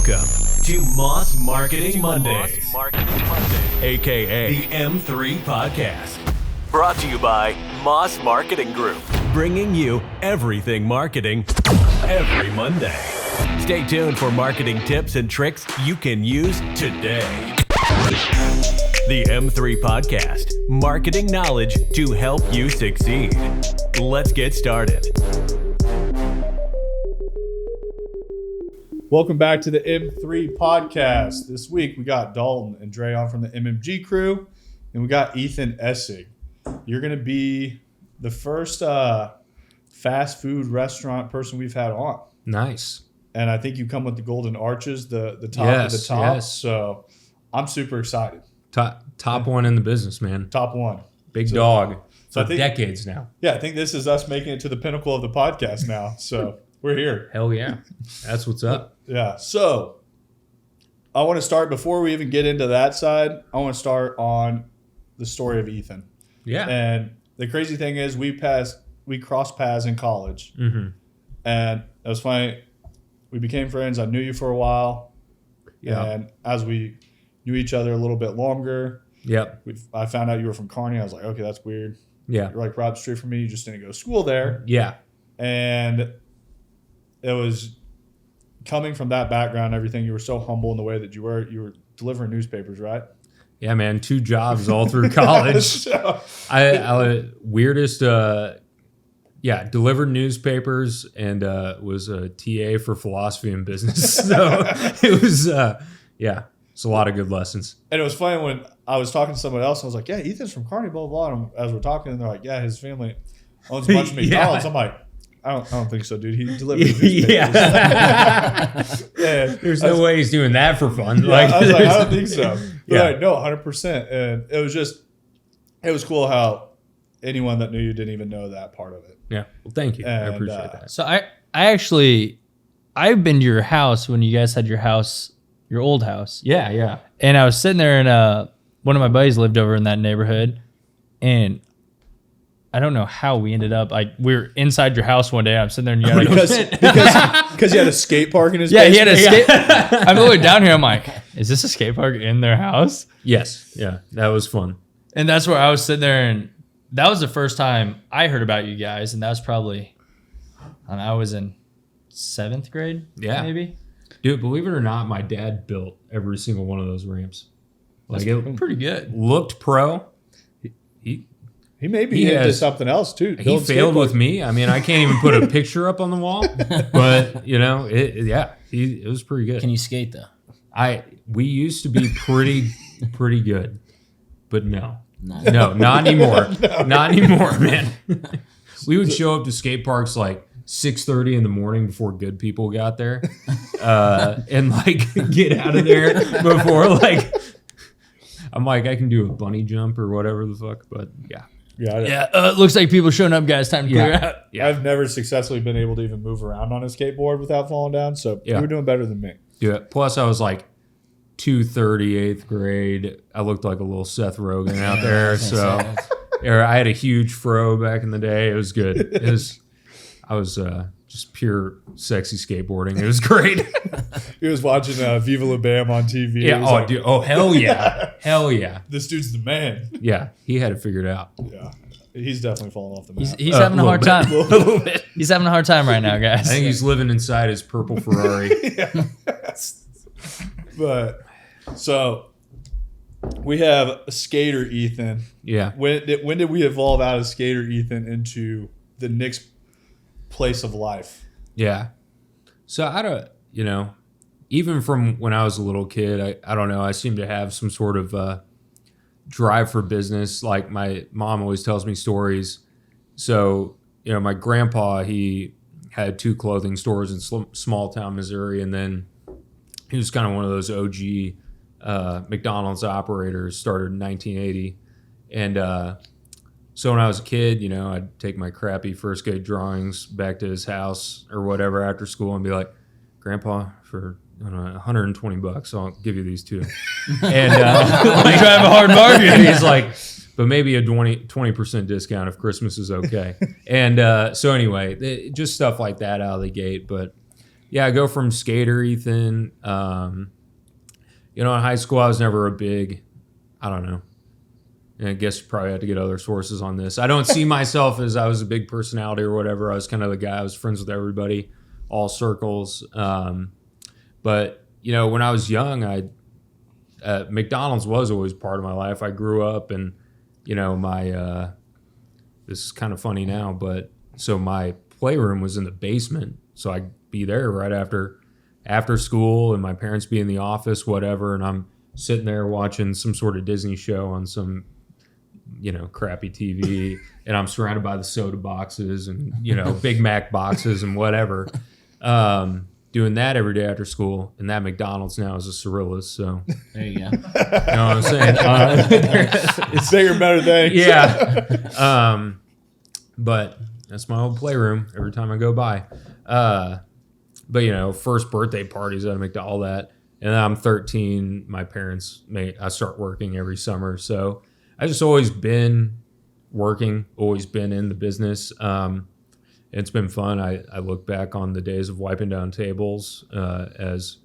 Welcome to Moss Marketing Mondays, aka the M3 Podcast. Brought to you by Moss Marketing Group, bringing you everything marketing every Monday. Stay tuned for marketing tips and tricks you can use today. The M3 Podcast, marketing knowledge to help you succeed. Let's get started. Welcome back to the M3 Podcast. This week we got Dalton and Dre on from the MMG crew, and we got Ethan Essig. You're going to be the first fast food restaurant person we've had on. Nice. And I think you come with the golden arches, the top of the top. Yes. So I'm super excited. Top one in the business, man. Top one. Big dog so for decades now. Yeah, I think this is us making it to the pinnacle of the podcast now. So we're here. Hell yeah. That's what's up. Yeah. So I want to start, before we even get into that side, I want to start on the story of Ethan. Yeah. And the crazy thing is we crossed paths in college. Mm-hmm. And it was funny. We became friends. I knew you for a while. Yeah. And as we knew each other a little bit longer, Yep. I found out you were from Kearney. I was like, okay, that's weird. Yeah. You're like right up the street from me. You just didn't go to school there. Yeah. And it was coming from that background, everything. You were so humble in the way that you were delivering newspapers, right? Yeah, man. 2 jobs all through college. So, I weirdest, delivered newspapers and was a TA for philosophy and business. So it was, it's a lot of good lessons. and it was funny when I was talking to someone else. I was like, yeah, Ethan's from Kearney, blah, blah, blah. And as we're talking, and they're like, yeah, his family owns a bunch of McDonald's. I'm like, I don't think so, dude. He delivered newspapers. Yeah. There's no way he's doing that for fun. Yeah, I was like, I don't think so. But Yeah. like, no, 100%. And it was cool how anyone that knew you didn't even know that part of it. Yeah. Well, thank you. I And, appreciate that. So I've been to your house when you guys had your old house. Yeah. Yeah. And I was sitting there and one of my buddies lived over in that neighborhood, and I don't know how we ended up. We were inside your house one day. I'm sitting there and you had Because he had a skate park in his he basement. had a skate. I'm looking down here. I'm like, is this a skate park in their house? Yes. Yeah. That was fun. And that's where I was sitting there, and that was the first time I heard about you guys, and that was probably, I was in 7th grade. Yeah. Maybe. Dude, believe it or not, my dad built every single one of those ramps. Like, it Pretty good. looked pro. He may be into has- something else too. He Build failed skateboard. with me. I mean, I can't even put a picture up on the wall. But it was pretty good. Can you skate though? We used to be pretty good, but no, not anymore. Not anymore, man. We would show up to skate parks like 6:30 in the morning before good people got there, and like get out of there before like. I'm like, I can do a bunny jump or whatever the fuck, but yeah. Yeah. It looks like people showing up, guys. Time to clear out. Yeah. I've never successfully been able to even move around on a skateboard without falling down. So you were doing better than me. Yeah. Plus, I was like 230, 8th grade. I looked like a little Seth Rogen out there. So I had a huge fro back in the day. It was good. I was just pure sexy skateboarding. It was great. He was watching Viva La Bam on TV. Yeah. He was Oh, like, dude. Oh, hell yeah. Hell yeah. this dude's the man. Yeah. He had it figured out. Yeah, he's definitely falling off the map. He's having a hard time. A little bit. He's having a hard time right now, guys. I think he's living inside his purple Ferrari. But so we have a skater Ethan. Yeah. When did we evolve out of skater Ethan into the next place of life? Yeah. So I don't, even from when I was a little kid, I don't know, I seem to have some sort of drive for business. Like my mom always tells me stories. So, my grandpa, he had 2 clothing stores in small town Missouri, and then he was kind of one of those OG McDonald's operators, started in 1980. And so when I was a kid, I'd take my crappy first grade drawings back to his house or whatever after school and be like, Grandpa, for $120, I'll give you these 2. And You drive a hard bargain. he's like, but maybe a 20% discount if Christmas is okay. And so anyway, just stuff like that out of the gate. But yeah, I go from skater, Ethan. In high school, I was never a big, I don't know. I guess you probably had to get other sources on this. I don't see myself as I was a big personality or whatever. I was kind of the guy. I was friends with everybody, all circles. But, when I was young, McDonald's was always part of my life. I grew up and, my, this is kind of funny now, but so my playroom was in the basement. So I'd be there right after school and my parents be in the office, whatever. And I'm sitting there watching some sort of Disney show on some, crappy TV. And I'm surrounded by the soda boxes and, Big Mac boxes and whatever. Doing that every day after school. And that McDonald's now is a Cirillas. So There you go. you know what I'm saying? It's bigger, better things. Yeah. But that's my old playroom every time I go by. But, first birthday parties at a McDonald's, all that. And then I'm 13. My parents I start working every summer. So I just always been working, always been in the business. It's been fun. I look back on the days of wiping down tables as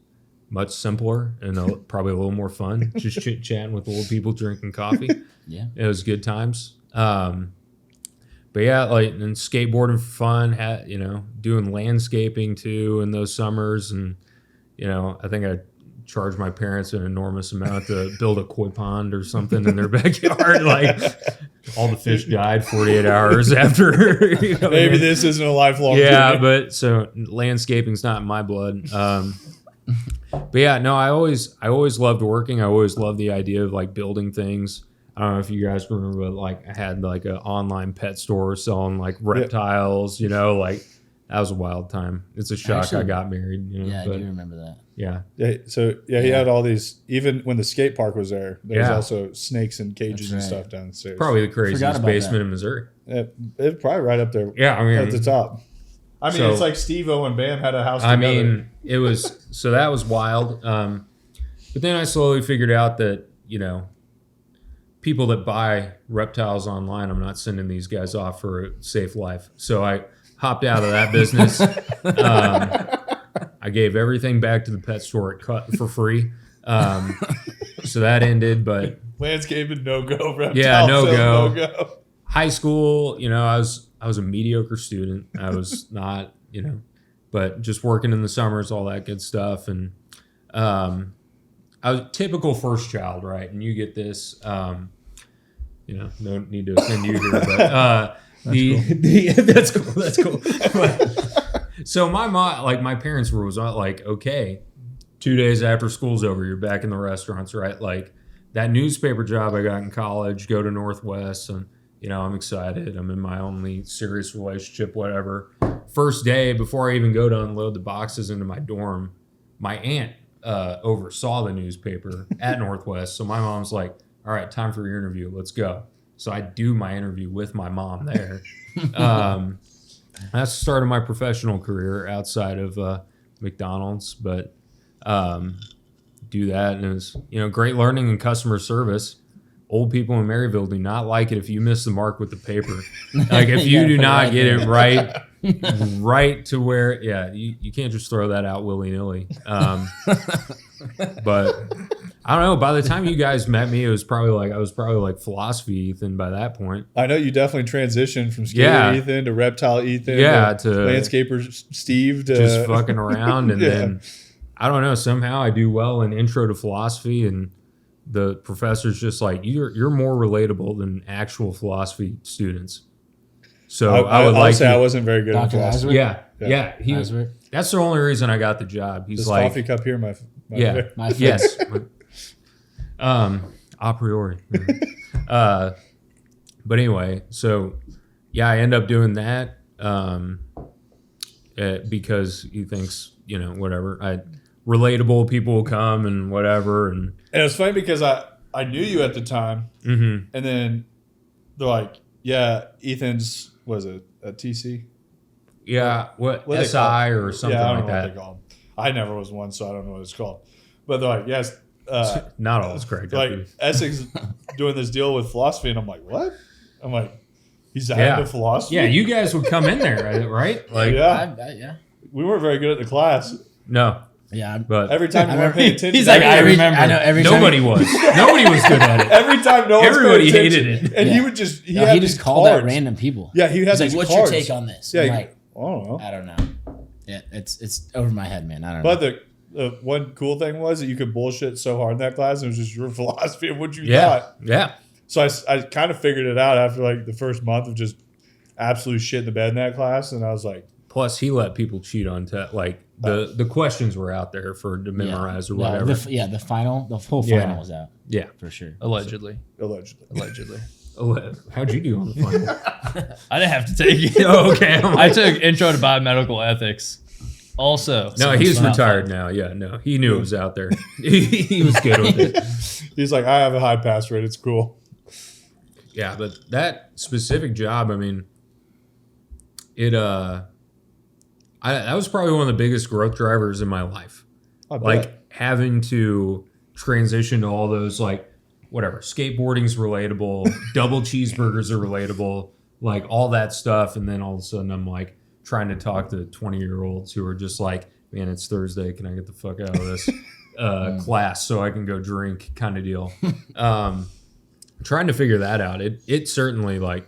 much simpler and probably a little more fun. Just chit-chatting with old people, drinking coffee. Yeah. It was good times. But yeah, and skateboarding for fun, doing landscaping too in those summers. And, I think I charged my parents an enormous amount to build a koi pond or something in their backyard. All the fish died 48 hours after. Maybe this isn't a lifelong Yeah, journey. but so landscaping's not in my blood. But yeah, no, I always loved working. I always loved the idea of building things. I don't know if you guys remember, but I had an online pet store selling reptiles, that was a wild time. It's a shock I got married, Yeah, I but do remember that. yeah. Yeah, so he had all these. Even when the skate park was there was Yeah. also snakes and cages and That's right. stuff downstairs. Probably the Forgot craziest about basement that. in Missouri. It's probably right up there. Yeah, I mean, at the top. I mean, So- it's like Steve-O and Bam had a house I together. mean, it was so that was wild. But then I slowly figured out that people that buy reptiles online, I'm not sending these guys off for a safe life. So I hopped out of that business. I gave everything back to the pet store for free. So that ended, but Landscaping no go. Yeah, no go. No go. high school, I was a mediocre student. I was not, but just working in the summers, all that good stuff. And I was a typical first child, right? And you get this, no need to offend you here, but that's cool. That's cool. So my mom, my parents was not okay, 2 days after school's over, you're back in the restaurants, right? That newspaper job I got in college, go to Northwest, and I'm excited. I'm in my only serious relationship, whatever. First day, before I even go to unload the boxes into my dorm, my aunt oversaw the newspaper at Northwest. So my mom's like, all right, time for your interview. Let's go. So I do my interview with my mom there. That's the start of my professional career outside of McDonald's, but do that. And it was, great learning in customer service. Old people in Maryville do not like it if you miss the mark with the paper. If you do not get it right to where, you can't just throw that out willy-nilly. But I don't know. By the time you guys met me, I was probably philosophy Ethan by that point. I know you definitely transitioned from skater Ethan to reptile Ethan to landscaper Steve to just fucking around. And Yeah. then, I don't know, somehow I do well in intro to philosophy, and the professor's just you're more relatable than actual philosophy students. So I would say I wasn't very good at Dr. philosophy. Eisner? Yeah. Eisner? That's the only reason I got the job. He's This like, coffee cup here, my yeah, My friend. yes, a priori. But anyway, so I end up doing that because he thinks whatever. Relatable people will come and whatever, and And it was funny because I knew you at the time, mm-hmm. and then they're like, "Yeah, Ethan's was it a TC? Yeah, what What they SI call it? or something Yeah, I don't like know what that. they call them. I never was one, so I don't know what it's called. But they're like, "Yes, Not all is correct. Essig's doing this deal with philosophy," and I'm like, "What?" I'm like, "He's Yeah. into philosophy." Yeah, you guys would come in there, right? yeah. Yeah. we weren't very good at the class. No, Yeah, but Every time you weren't paying attention, He's like, I remember. I know every nobody time. was. Nobody was good at it. every time no one's Everybody paying attention. hated it. And Yeah. he would just he No, had he these just called out cards. random people. Yeah, he had He's like, these "What's cards. your take on this?" Yeah, I'm he- like, I don't know. I don't know. Yeah, it's over my head, man. I don't But know. the one cool thing was that you could bullshit so hard in that class. It was just your philosophy of what you Yeah, thought. yeah. So I kind of figured it out after like the first month of just absolute shit in the bed in that class, and I was like, Plus, he let people cheat on like the questions were out there for to memorize or whatever. The final, the whole Yeah. final was out Yeah. for sure. Allegedly. allegedly. How'd you do on the final? I didn't have to take it. Oh, okay. I took Intro to Biomedical Ethics. Also. No, he's retired now. Yeah, no, he knew it was out there. He was good with it. He's like, I have a high pass rate. It's cool. Yeah, but that specific job, I mean, that was probably one of the biggest growth drivers in my life. I bet. Like having to transition to all those like whatever skateboarding's relatable, double cheeseburgers are relatable, like all that stuff, and then all of a sudden I'm like trying to talk to 20-year-olds who are just like, man, it's Thursday, can I get the fuck out of this class so I can go drink kind of deal. Trying to figure that out. It certainly like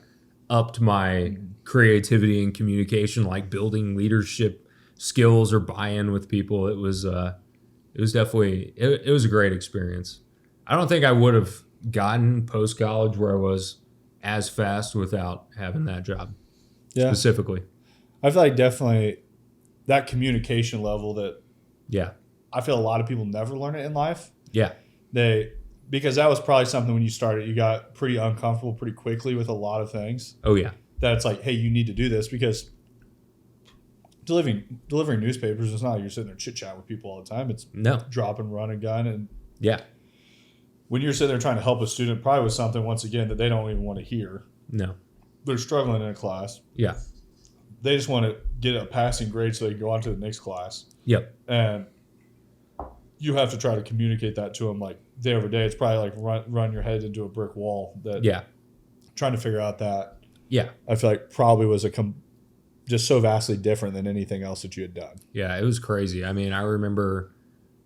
upped my creativity and communication, like building leadership skills or buy-in with people. It was definitely it was a great experience. I don't think I would have gotten post college where I was as fast without having that job specifically. I feel like definitely that communication level that Yeah. I feel a lot of people never learn it in life. Yeah. Because that was probably something when you started, you got pretty uncomfortable pretty quickly with a lot of things. Oh yeah. That it's like, hey, you need to do this because delivering newspapers is not like you're sitting there chit chat with people all the time. It's No. drop and run a gun. And Yeah. when you're sitting there trying to help a student, probably with something once again that they don't even want to hear. No. They're struggling in a class. Yeah. They just want to get a passing grade so they can go on to the next class. Yep. And you have to try to communicate that to them like day over day. It's probably like run your head into a brick wall. That Yeah. trying to figure out that Yeah. I feel like probably was just so vastly different than anything else that you had done. Yeah, it was crazy. I mean, I remember,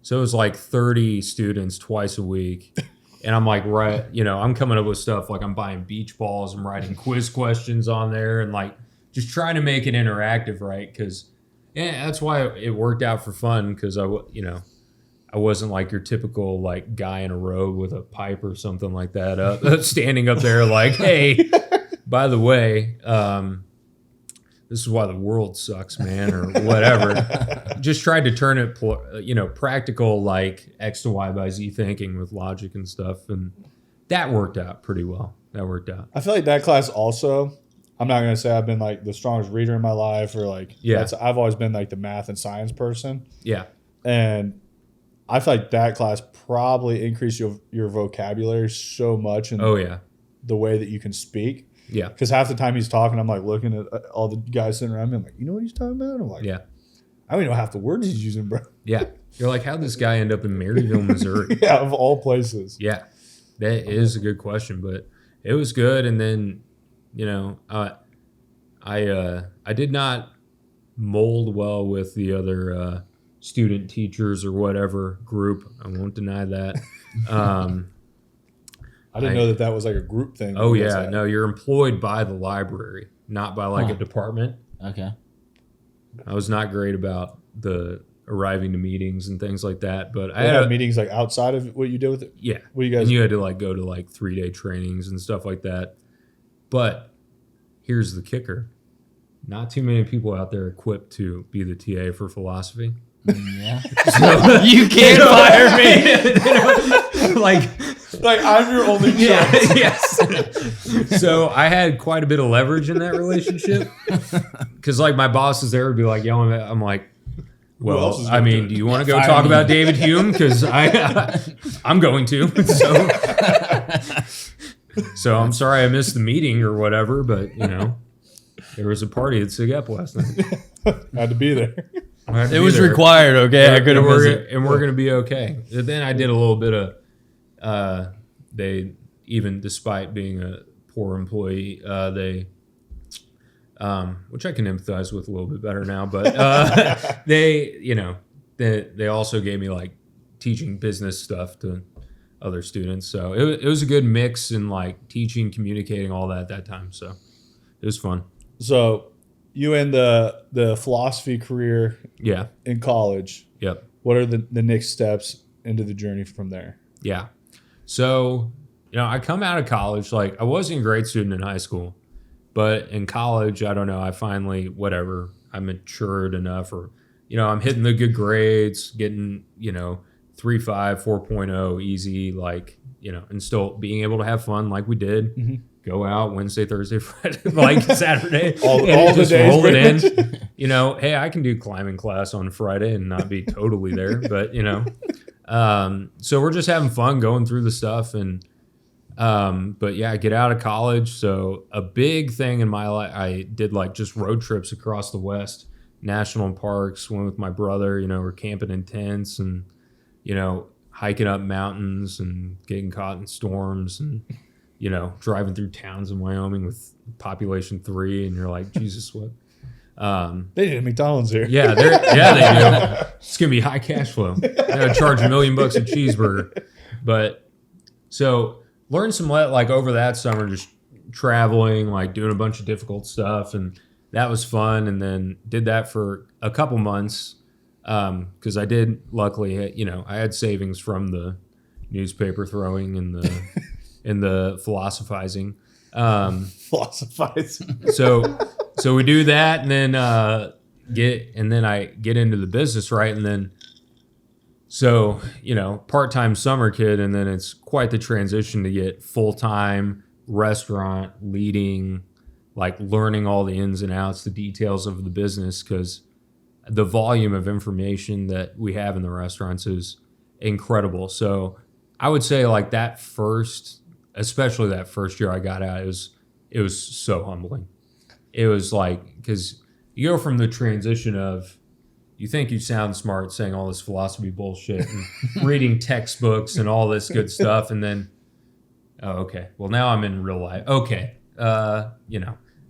so it was like 30 students twice a week. And I'm like, I'm coming up with stuff like I'm buying beach balls, I'm writing quiz questions on there and like just trying to make it interactive, right? Because that's why it worked out for fun because I wasn't like your typical like guy in a robe with a pipe or something like that standing up there like, hey, by the way, this is why the world sucks, man, or whatever. Just tried to turn it, practical, like X to Y by Z thinking with logic and stuff. And that worked out pretty well. That worked out. I feel like that class also, I'm not going to say I've been like the strongest reader in my life or like, I've always been like the math and science person. Yeah. And I feel like that class probably increased your vocabulary so much and the way that you can speak. Yeah. Because half the time he's talking, I'm like looking at all the guys sitting around me. I'm like, you know what he's talking about? And I'm like, Yeah. I don't even know half the words he's using, bro. Yeah. You're like, how'd this guy end up in Maryville, Missouri? Yeah, of all places. Yeah. That is a good question, but it was good. And then, I did not mold well with the other student teachers or whatever group. I won't deny that. I didn't know that was like a group thing. Oh, yeah. No, you're employed by the library, not by like a department. Okay. I was not great about the arriving to meetings and things like that, but I had meetings like outside of what you did with it. Yeah. What you guys? And you had to like go to like 3-day trainings and stuff like that. But here's the kicker. Not too many people out there equipped to be the TA for philosophy. Yeah. So, You can't fire me. like I'm your only choice. Yes. So I had quite a bit of leverage in that relationship because like my bosses there would be like yelling at me. I'm like, well, I mean, do you want to go talk about David Hume? Because I'm going to. So I'm sorry I missed the meeting or whatever, but there was a party at SIG Up last night. Had to be there. It was required, okay? I couldn't visit. And we're going to be okay. And then I did a little bit of, they, even despite being a poor employee, they which I can empathize with a little bit better now. But they also gave me like teaching business stuff to other students. So it was a good mix in like teaching, communicating, all that at that time. So it was fun. So you in the philosophy career Yeah. in college. Yep. What are the next steps into the journey from there? Yeah. So, I come out of college, like I wasn't a great student in high school, but in college, I don't know, I finally, I matured enough, or, I'm hitting the good grades, getting, 3.5, 4.0 easy, like, and still being able to have fun like we did. Mm-hmm. Go out Wednesday, Thursday, Friday, like Saturday, all and the just days, roll it pretty in. Hey, I can do climbing class on Friday and not be totally there, but so we're just having fun going through the stuff, and but yeah, I get out of college. So a big thing in my life, I did like just road trips across the West, national parks. Went with my brother. We're camping in tents and hiking up mountains and getting caught in storms and. Driving through towns in Wyoming with population 3, and you're like, Jesus, what? They did McDonald's here. Yeah, they do. It's gonna be high cash flow. They're gonna charge $1 million a cheeseburger. But so learned some like over that summer, just traveling, like doing a bunch of difficult stuff, and that was fun. And then did that for a couple months because I did luckily, I had savings from the newspaper throwing and the. In the philosophizing. Philosophizing. So we do that, and then I get into the business, right? And then part-time summer kid, and then it's quite the transition to get full-time restaurant leading, like learning all the ins and outs, the details of the business, because the volume of information that we have in the restaurants is incredible. So I would say like especially that first year I got out, it was so humbling. It was like, because you go from the transition of, you think you sound smart saying all this philosophy bullshit and reading textbooks and all this good stuff, and then, oh, okay, well now I'm in real life. Okay, I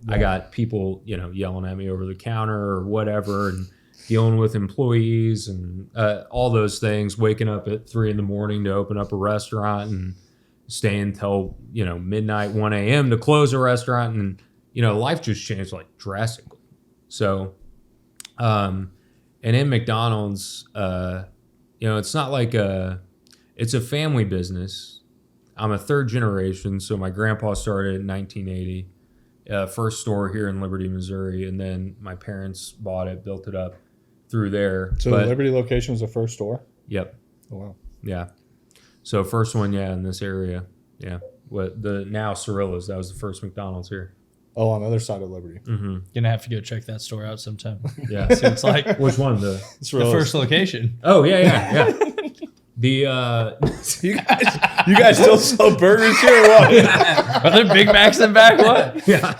got people, yelling at me over the counter or whatever, and dealing with employees and all those things, waking up at 3 a.m. to open up a restaurant and staying until, midnight, 1 a.m. to close a restaurant. And, life just changed like drastically. So, and in McDonald's, it's not like it's a family business. I'm a third generation. So my grandpa started in 1980, first store here in Liberty, Missouri. And then my parents bought it, built it up through there. So the Liberty location was the first store? Yep. Oh, wow. Yeah. So first one, in this area. Yeah. What the now Cirillo's, that was the first McDonald's here. Oh, on the other side of Liberty. Mm-hmm. Gonna have to go check that store out sometime. Yeah. See what it's like. Which one? The first location. Oh, yeah. The you guys still sell burgers here or what? Are there Big Macs in back? What? Yeah.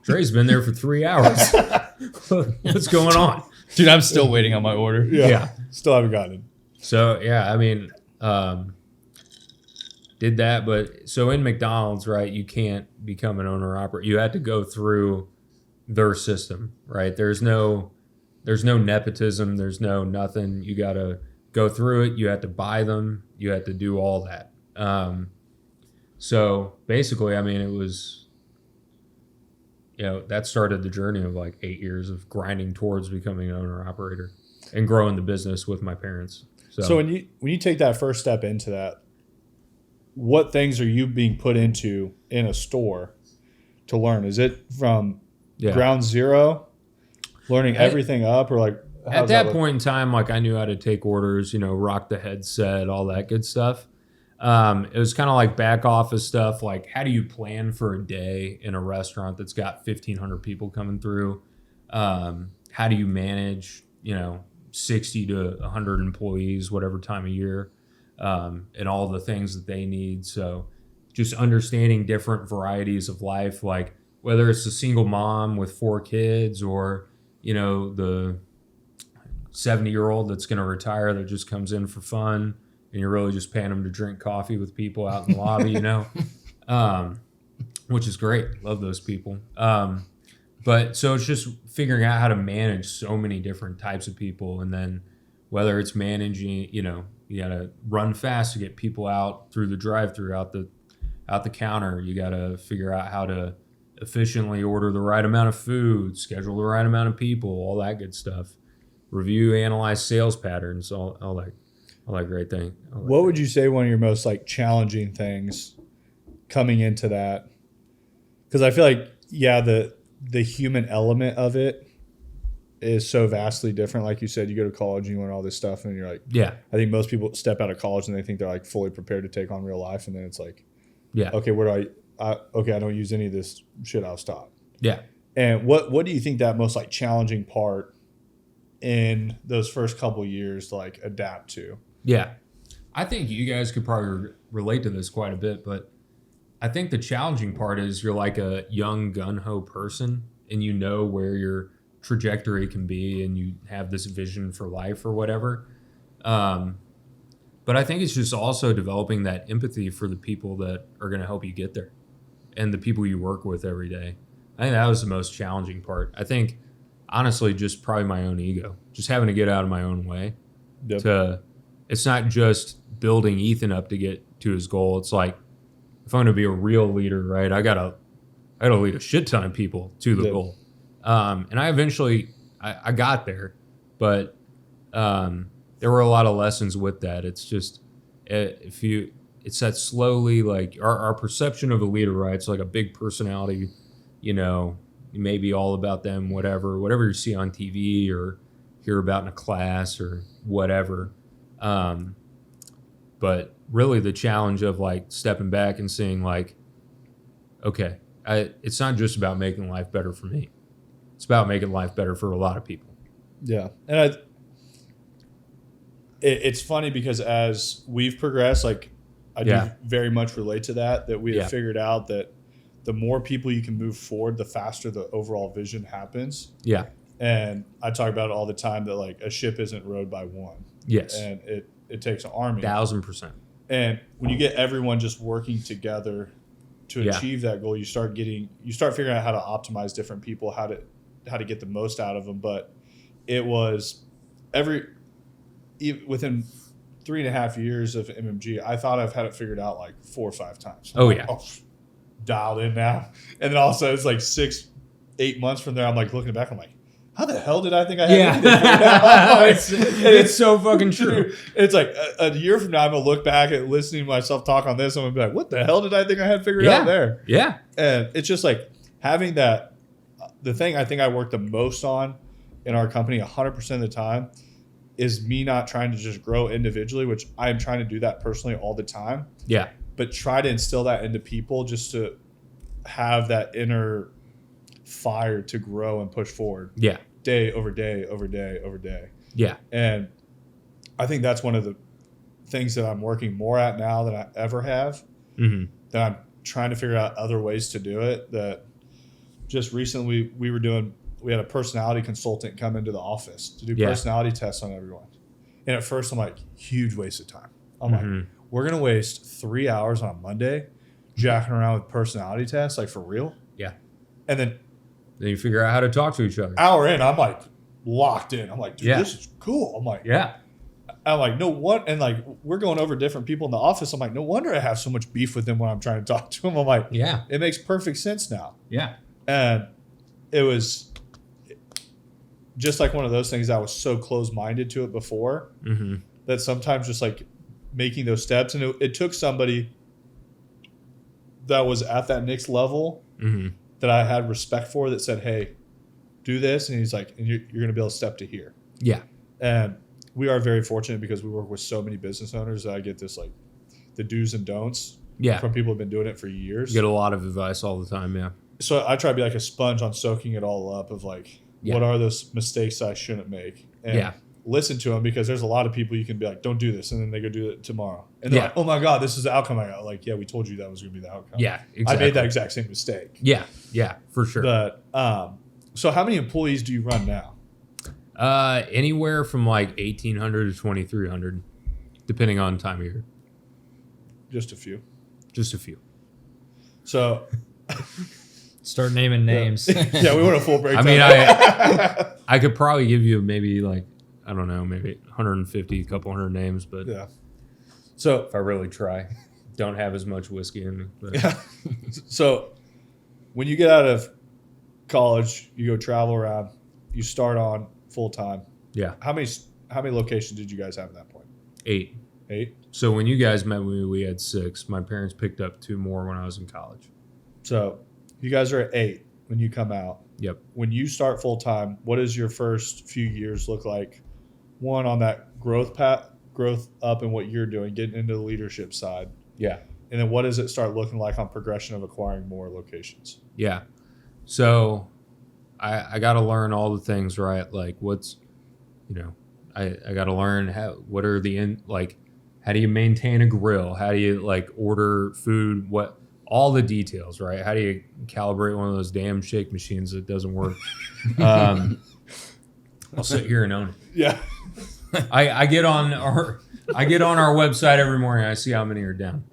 Dre's been there for 3 hours. What's going on? Dude, I'm still waiting on my order. Yeah. Still haven't gotten it. So, yeah, I mean, did that. But so in McDonald's, right, you can't become an owner operator. You had to go through their system, right? There's no nepotism. There's no nothing. You got to go through it. You had to buy them. You had to do all that. So basically, I mean, it was, that started the journey of like 8 years of grinding towards becoming an owner operator and growing the business with my parents. So when you take that first step into that, what things are you being put into in a store to learn? Is it from ground zero, learning everything up, or like at that point in time, like I knew how to take orders, rock the headset, all that good stuff. It was kind of like back office stuff. Like, how do you plan for a day in a restaurant that's got 1,500 people coming through? How do you manage, 60 to 100 employees, whatever time of year, and all the things that they need. So just understanding different varieties of life, like whether it's a single mom with 4 kids or, the 70-year-old that's going to retire that just comes in for fun and you're really just paying them to drink coffee with people out in the lobby, which is great. Love those people. But so it's just figuring out how to manage so many different types of people. And then whether it's managing, you got to run fast to get people out through the drive-through, out the counter. You got to figure out how to efficiently order the right amount of food, schedule the right amount of people, all that good stuff. Review, analyze sales patterns, all that great thing. What would you say one of your most like challenging things coming into that? Because I feel like, yeah, the human element of it is so vastly different. Like you said, you go to college and you learn all this stuff and you're like, yeah. I think most people step out of college and they think they're like fully prepared to take on real life. And then it's like, yeah, okay, where do I don't use any of this shit I was taught. Yeah. And what do you think that most like challenging part in those first couple of years to like adapt to? Yeah. I think you guys could probably relate to this quite a bit, but I think the challenging part is you're like a young gung-ho person and you know where your trajectory can be and you have this vision for life or whatever. But I think it's just also developing that empathy for the people that are going to help you get there and the people you work with every day. I think that was the most challenging part. I think, honestly, just probably my own ego, just having to get out of my own way. Yep. It's not just building Ethan up to get to his goal. It's like, if I'm going to be a real leader, right, I gotta lead a shit ton of people to the goal. And I eventually, I got there, but there were a lot of lessons with that. It's just, it's that slowly, like our perception of a leader, right? It's like a big personality, maybe all about them, whatever you see on TV or hear about in a class or whatever. But really the challenge of like stepping back and seeing like, okay, it's not just about making life better for me. It's about making life better for a lot of people. Yeah. And it's funny because as we've progressed, like I do very much relate to that we have figured out that the more people you can move forward, the faster the overall vision happens. Yeah. And I talk about it all the time that like a ship isn't rowed by one. Yes. And it takes an army. 1,000%. And when you get everyone just working together to achieve that goal, you start figuring out how to optimize different people, how to get the most out of them. But it was within 3.5 years of MMG, I thought I've had it figured out like 4 or 5 times. I'm like, dialed in now. And then also it's like 6-8 months from there, I'm like looking back, I'm like, how the hell did I think I had anything figured out? It's so fucking true. It's like a year from now, I'm going to look back at listening to myself talk on this. I'm going to be like, what the hell did I think I had figured out there? Yeah. And it's just like having that. The thing I think I work the most on in our company 100% of the time is me not trying to just grow individually, which I am trying to do that personally all the time. Yeah. But try to instill that into people just to have that inner fire to grow and push forward. Yeah. Day over day over day over day. Yeah. And I think that's one of the things that I'm working more at now than I ever have. Mm-hmm. That I'm trying to figure out other ways to do it. That just recently we had a personality consultant come into the office to do personality tests on everyone. And at first I'm like, huge waste of time. I'm like, we're going to waste 3 hours on a Monday jacking around with personality tests, like for real? Yeah. And then you figure out how to talk to each other. Hour in, I'm like locked in. I'm like, dude, this is cool. I'm like, no one, and like we're going over different people in the office. I'm like, no wonder I have so much beef with them when I'm trying to talk to them. I'm like, it makes perfect sense now. Yeah. And it was just like one of those things that I was so close-minded to it before that sometimes just like making those steps, and it took somebody that was at that next level that I had respect for that said, hey, do this. And he's like, and you're going to be able to step to here. Yeah. And we are very fortunate because we work with so many business owners that I get this like the do's and don'ts from people who've been doing it for years. You get a lot of advice all the time. Yeah. So I try to be like a sponge on soaking it all up of like, what are those mistakes I shouldn't make? And listen to them, because there's a lot of people you can be like, don't do this. And then they go do it tomorrow. And they're like, oh my God, this is the outcome I got. Like, we told you that was going to be the outcome. Yeah, exactly. I made that exact same mistake. Yeah, for sure. But, so how many employees do you run now? Anywhere from like 1,800 to 2,300, depending on time of year. Just a few. Just a few. So Start naming names. Yeah, we want a full breakdown. I mean, I could probably give you maybe like, I don't know, maybe 150, a couple hundred names, but yeah. So if I really try, don't have as much whiskey in me. But. yeah. So when you get out of college, you go travel around, you start on full time. Yeah. How many locations did you guys have at that point? 8. 8? So when you guys met me, we had 6. My parents picked up 2 more when I was in college. So you guys are at 8 when you come out. Yep. When you start full time, what does your first few years look like? One, on that growth up in what you're doing, getting into the leadership side. Yeah. And then what does it start looking like on progression of acquiring more locations? Yeah. So I got to learn all the things, right? Like what's, I got to learn what are how do you maintain a grill? How do you like order food? All the details, right? How do you calibrate one of those damn shake machines that doesn't work? I'll sit here and own it. Yeah. I get on our website every morning. I see how many are down.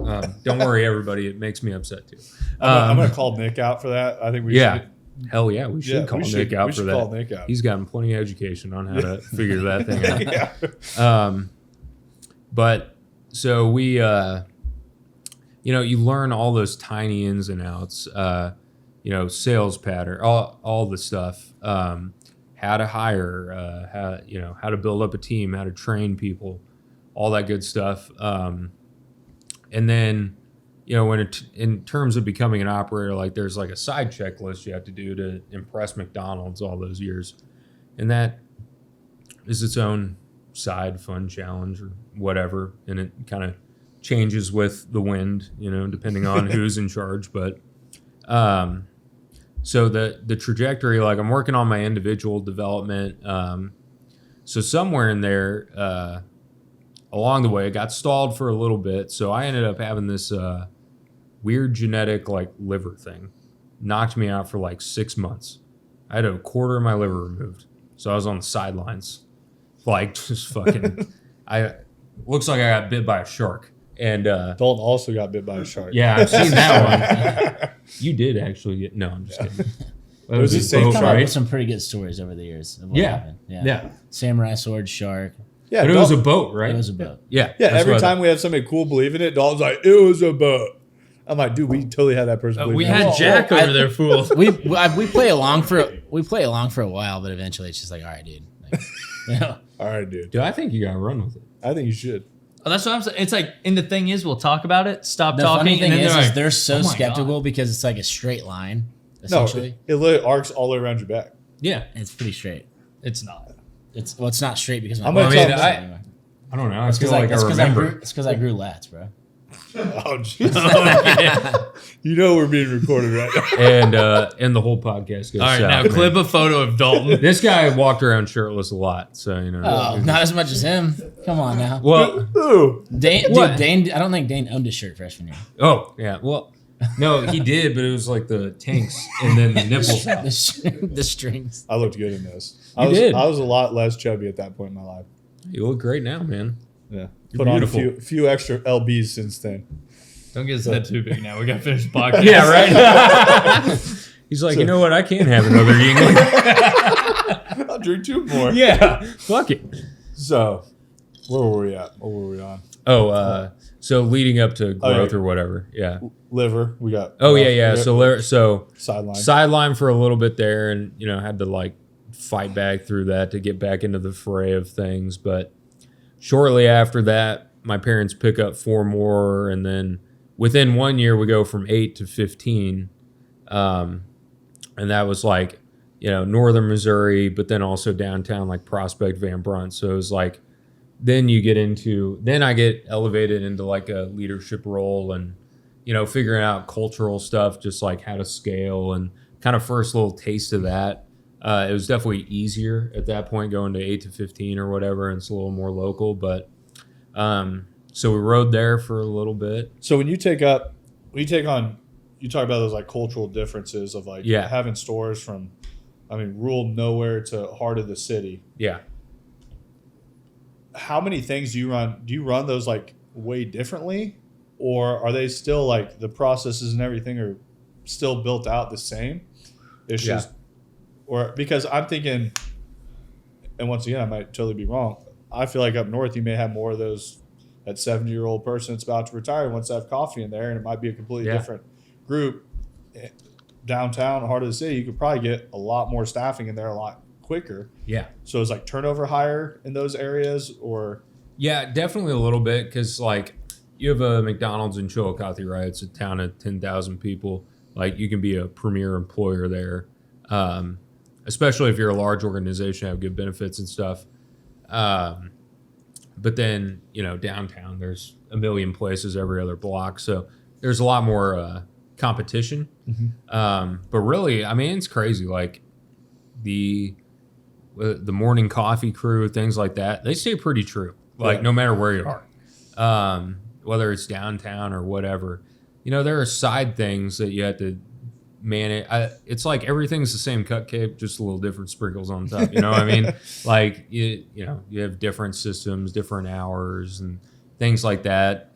Don't worry, everybody. It makes me upset too. I'm going to call Nick out for that. I think we should. Hell yeah, we should call Nick out for that. Call Nick out. He's gotten plenty of education on how to figure that thing out. Yeah. But so we, you learn all those tiny ins and outs, sales pattern, all the stuff, how to hire, how to build up a team, how to train people, all that good stuff. And then, in terms of becoming an operator, like there's like a side checklist you have to do to impress McDonald's all those years. And that is its own side fun challenge or whatever. And it kind of changes with the wind, depending on who's in charge. But so the trajectory, like I'm working on my individual development. So somewhere in there, along the way, it got stalled for a little bit. So I ended up having this weird genetic like liver thing. Knocked me out for like 6 months. I had a quarter of my liver removed. So I was on the sidelines. Like just fucking looks like I got bit by a shark. And Dalton also got bit by a shark. Yeah, I've seen that one. You did actually get. No, I'm just kidding. It was the same Come shark. up with some pretty good stories over the years of what happened. Yeah. Samurai sword, shark. Yeah, But it was a boat, right? It was a boat. Yeah. Yeah, that's every what I time we have somebody cool believe in it, Dalton's like, it was a boat. I'm like, dude, we totally had that person believe We in it. had Jack over there, fool. We play along for a while, but eventually it's just like, all right, dude. Like, All right, dude. Dude, I think you gotta run with it. I think you should. Oh, that's what I'm saying. It's like, and the thing is, we'll talk about it, stop The talking, funny thing and then is, like, they're so "Oh my skeptical God." because it's like a straight line, No, essentially. it literally arcs all the way around your back. Yeah. It's pretty straight. It's not. It's not straight because my I'm gonna body- tell- I don't know. I It's feel like I remember. It's because I grew lats, bro. Oh, jeez. You know we're being recorded right now. And the whole podcast goes All right, south, now man. clip a photo of Dalton. This guy walked around shirtless a lot, so Oh, not as much as him. Come on now. Well, Ooh. Dane, What? dude, Dane. I don't think Dane owned a shirt freshman year. oh yeah, well, no, he did, but it was like the tanks and then the nipples out. The strings. I looked good in this. You did. I was a lot less chubby at that point in my life. You look great now, man. Yeah. You're Put on a beautiful. few extra LBs since then. Don't get his head too big now. We got to finish the podcast. Yeah, right. He's like, you know what? I can't have another Yingling. I'll drink 2 more. Yeah, fuck it. So, where were we at? What were we on? Oh, so leading up to growth yeah. or whatever. Yeah. Liver. We got. Oh yeah. So sideline. sideline for a little bit there, and had to like fight back through that to get back into the fray of things. But shortly after that, my parents pick up 4 more, and then within 1 year we go from 8 to 15, and that was like northern Missouri, but then also downtown like Prospect, Van Brunt. So it was like then I get elevated into like a leadership role and figuring out cultural stuff, just like how to scale and kind of first little taste of that. It was definitely easier at that point going to 8 to 15 or whatever, and it's a little more local. But so we rode there for a little bit. So when you take on, you talk about those like cultural differences of like having stores from, rural nowhere to heart of the city. Yeah. How many things do you run? Do you run those like way differently, or are they still like the processes and everything are still built out the same. It's just, or because I'm thinking, and once again, I might totally be wrong. I feel like up north, you may have more of those, that 70-year-old person that's about to retire wants to have coffee in there, and it might be a completely different group. Downtown, heart of the city, you could probably get a lot more staffing in there a lot quicker. Yeah. So is like turnover higher in those areas, or? Yeah, definitely a little bit, because like you have a McDonald's in Chillicothe, right? It's a town of 10,000 people. Like you can be a premier employer there, especially if you're a large organization, have good benefits and stuff. But then, downtown, there's a million places every other block. So there's a lot more competition. Mm-hmm. But really, I mean, it's crazy. Like the morning coffee crew, things like that, they stay pretty true. Like no matter where you are, whether it's downtown or whatever, there are side things that you have to manage. It's like everything's the same cupcake, just a little different sprinkles on top. You know what I mean? Like you have different systems, different hours, and things like that.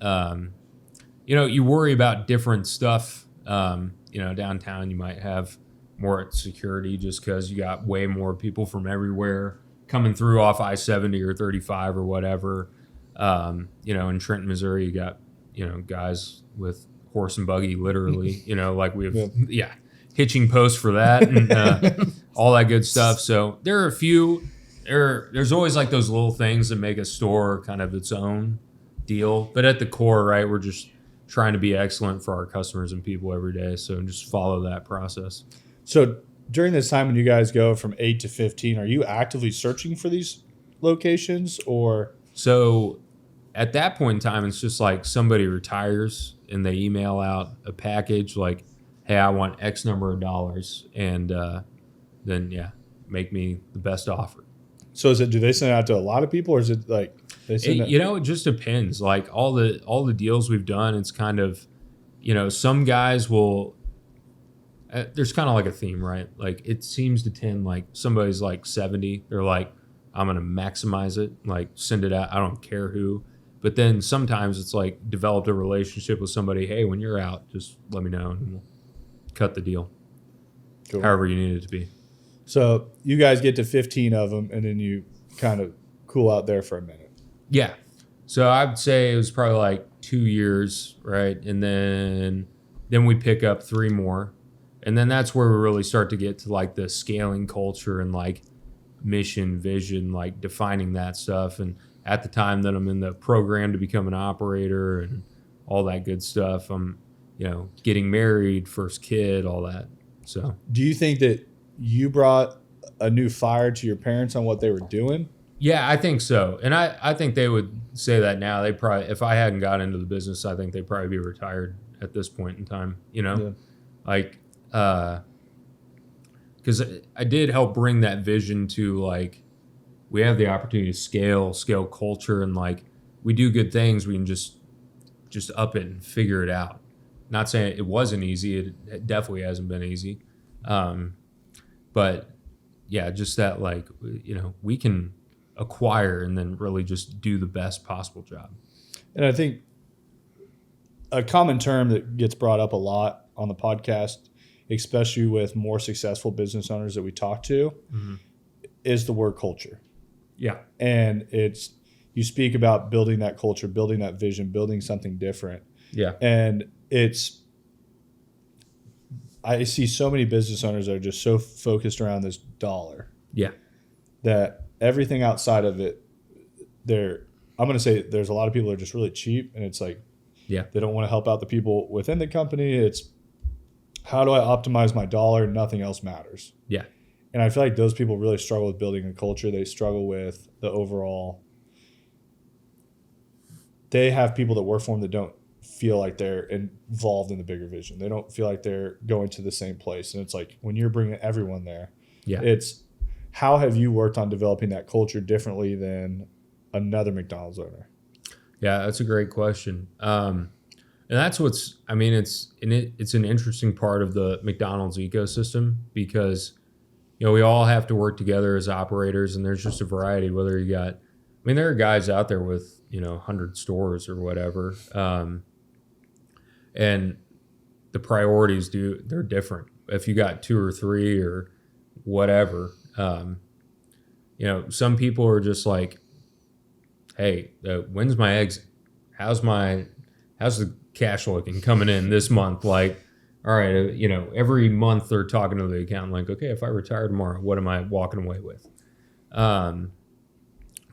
You worry about different stuff. Downtown you might have more security just because you got way more people from everywhere coming through off I-70 or 35 or whatever. In Trenton, Missouri, you got guys with horse and buggy, literally. Like we have hitching posts for that and all that good stuff. So there are a few. There's always like those little things that make a store kind of its own deal. But at the core, right, we're just trying to be excellent for our customers and people every day. So just follow that process. So during this time when you guys go from 8 to 15, are you actively searching for these locations, or? So at that point in time, it's just like somebody retires and they email out a package like, hey, I want X number of dollars, and then make me the best offer. So do they send it out to a lot of people, or is it like they send it? It just depends. Like all the deals we've done, it's kind of, some guys will. There's kind of like a theme, right? Like it seems to tend like somebody's like 70, they're like, I'm gonna maximize it, like send it out. I don't care who. But then sometimes it's like developed a relationship with somebody. Hey, when you're out, just let me know and we'll cut the deal. Cool. However you need it to be. So you guys get to 15 of them, and then you kind of cool out there for a minute. Yeah. So I'd say it was probably like 2 years, right? And then we pick up 3 more. And then that's where we really start to get to like the scaling culture and like mission, vision, like defining that stuff. And at the time that I'm in the program to become an operator and all that good stuff, I'm, getting married, first kid, all that. So do you think that you brought a new fire to your parents on what they were doing? Yeah, I think so. And I think they would say that now. They probably, if I hadn't got into the business, I think they'd probably be retired at this point in time, like, because I did help bring that vision to like, we have the opportunity to scale culture, and like we do good things. We can just up it and figure it out. Not saying it wasn't easy. It definitely hasn't been easy. But yeah, just that like, we can acquire and then really just do the best possible job. And I think a common term that gets brought up a lot on the podcast, especially with more successful business owners that we talk to, is the word culture. Yeah. And you speak about building that culture, building that vision, building something different. Yeah. And I see so many business owners that are just so focused around this dollar. Yeah. That everything outside of it, I'm going to say there's a lot of people that are just really cheap, and it's like, they don't want to help out the people within the company. It's, how do I optimize my dollar? Nothing else matters. Yeah. And I feel like those people really struggle with building a culture. They struggle with the overall. They have people that work for them that don't feel like they're involved in the bigger vision. They don't feel like they're going to the same place. And it's like, when you're bringing everyone there, it's, how have you worked on developing that culture differently than another McDonald's owner? Yeah, that's a great question. And that's it's an interesting part of the McDonald's ecosystem, because, we all have to work together as operators, and there's just a variety, whether you got, there are guys out there with, 100 stores or whatever. And the priorities they're different. If you got 2 or 3 or whatever, some people are just like, hey, when's my exit? How's the cash looking coming in this month? Like, all right, every month they're talking to the accountant like, okay, if I retire tomorrow, what am I walking away with? But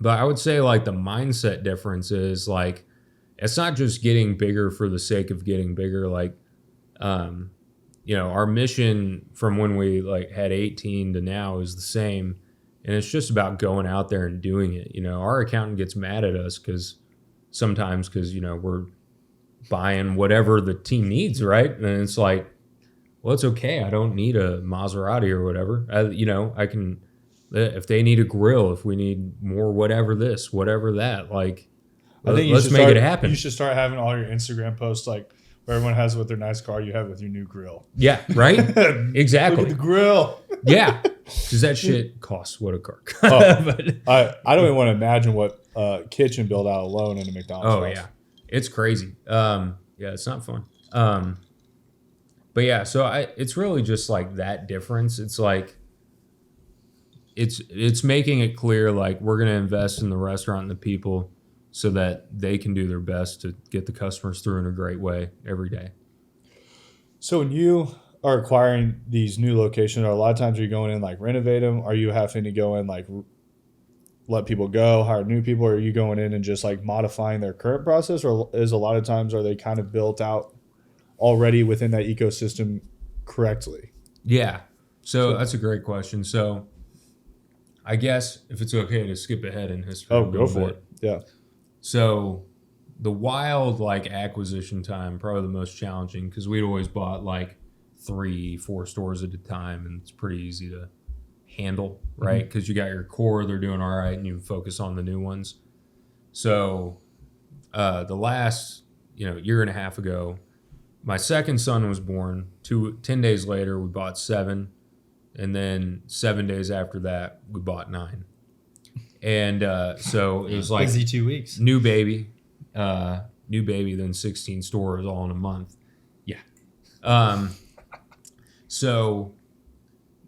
I would say like the mindset difference is like, it's not just getting bigger for the sake of getting bigger. Like, our mission from when we like had 18 to now is the same. And it's just about going out there and doing it. Our accountant gets mad at us sometimes because we're buying whatever the team needs, right? And it's like, well, it's okay. I don't need a Maserati or whatever. I can, if they need a grill, if we need more, whatever this, whatever that, like, I think let's make it happen. You should start having all your Instagram posts like where everyone has with their nice car, you have with your new grill. Yeah, right? Exactly. Look at the grill. Yeah, because that shit costs what a car. I don't even want to imagine what kitchen build out alone in a McDonald's. Oh, yeah. It's crazy. It's not fun. But yeah, so it's really just like that difference. It's like, it's making it clear, like, we're going to invest in the restaurant and the people so that they can do their best to get the customers through in a great way every day. So when you are acquiring these new locations, or a lot of times are you going in like renovate them? Are you having to go in like let people go, hire new people? Or are you going in and just like modifying their current process? Or is a lot of times are they kind of built out already within that ecosystem correctly? Yeah. So that's a great question. So I guess if it's okay to skip ahead in history. Oh, go for it. Yeah. So the wild like acquisition time, probably the most challenging because we'd always bought like 3-4 stores at a time, and it's pretty easy to handle, right? Because you got your core, they're doing all right, and you focus on the new ones. So the last year and a half ago, my second son was born. 10 days later, we bought 7. And then 7 days after that, we bought 9. And so it was like busy 2 weeks. New baby, then 16 stores all in a month. Yeah. So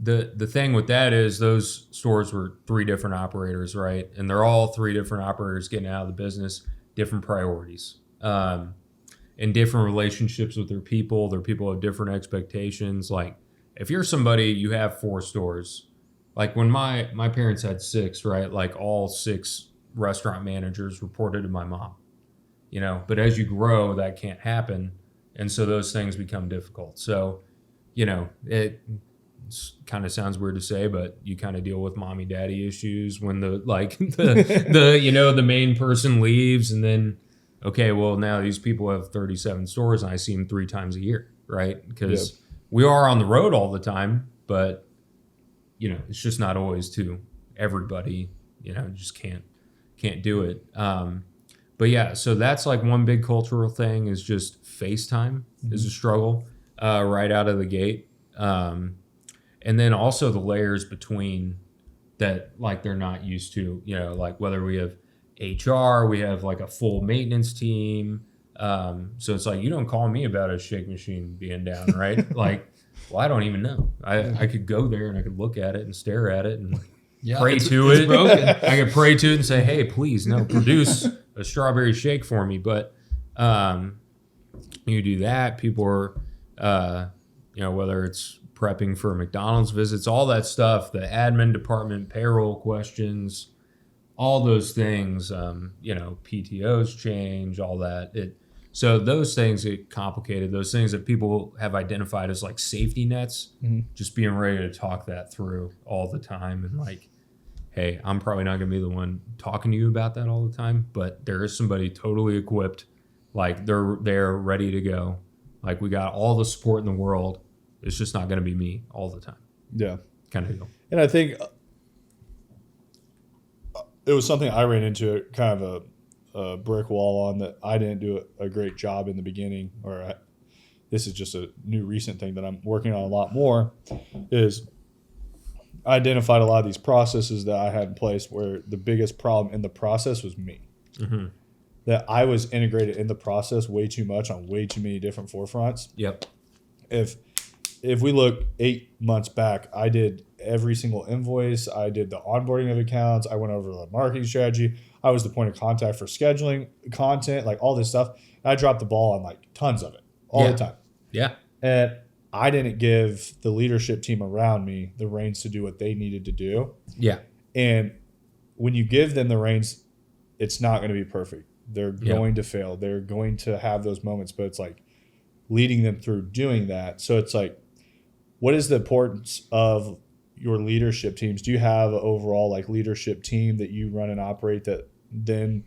the thing with that is those stores were 3 different operators, right? And they're all 3 different operators getting out of the business, different priorities, and different relationships with their people. Their people have different expectations. Like, if you're somebody, you have 4 stores. Like when my parents had 6, right? Like all 6 restaurant managers reported to my mom, but as you grow, that can't happen. And so those things become difficult. So, it kind of sounds weird to say, but you kind of deal with mommy daddy issues when the main person leaves, and then, okay, well now these people have 37 stores and I see them 3 times a year, right? Because we are on the road all the time, but it's just not always to everybody. Just can't do it. But yeah, so that's like one big cultural thing is just FaceTime is a struggle right out of the gate. And then also the layers between that, like they're not used to, like whether we have HR, we have like a full maintenance team. So it's like, you don't call me about a shake machine being down, right? Like, well, I don't even know. I could go there and I could look at it and stare at it and pray to it. Broken. I could pray to it and say, hey, please, no, produce a strawberry shake for me. But you do that. People are, whether it's prepping for McDonald's visits, all that stuff, the admin department, payroll questions, all those things, PTOs change, all that. So those things get complicated. Those things that people have identified as like safety nets, just being ready to talk that through all the time. And like, hey, I'm probably not going to be the one talking to you about that all the time, but there is somebody totally equipped. Like they're ready to go. Like we got all the support in the world. It's just not going to be me all the time. Yeah. Kind of deal. And I think it was something I ran into kind of a brick wall on that I didn't do a great job in the beginning, this is just a new recent thing that I'm working on a lot more, is I identified a lot of these processes that I had in place where the biggest problem in the process was me. Mm-hmm. That I was integrated in the process way too much on way too many different forefronts. Yep. if we look 8 months back, I did every single invoice. I did the onboarding of accounts. I went over the marketing strategy. I was the point of contact for scheduling content, like all this stuff. And I dropped the ball on like tons of it all the time. Yeah. And I didn't give the leadership team around me the reins to do what they needed to do. Yeah. And when you give them the reins, it's not going to be perfect. They're going to fail. They're going to have those moments, but it's like leading them through doing that. So it's like, what is the importance of your leadership teams? Do you have an overall like leadership team that you run and operate that then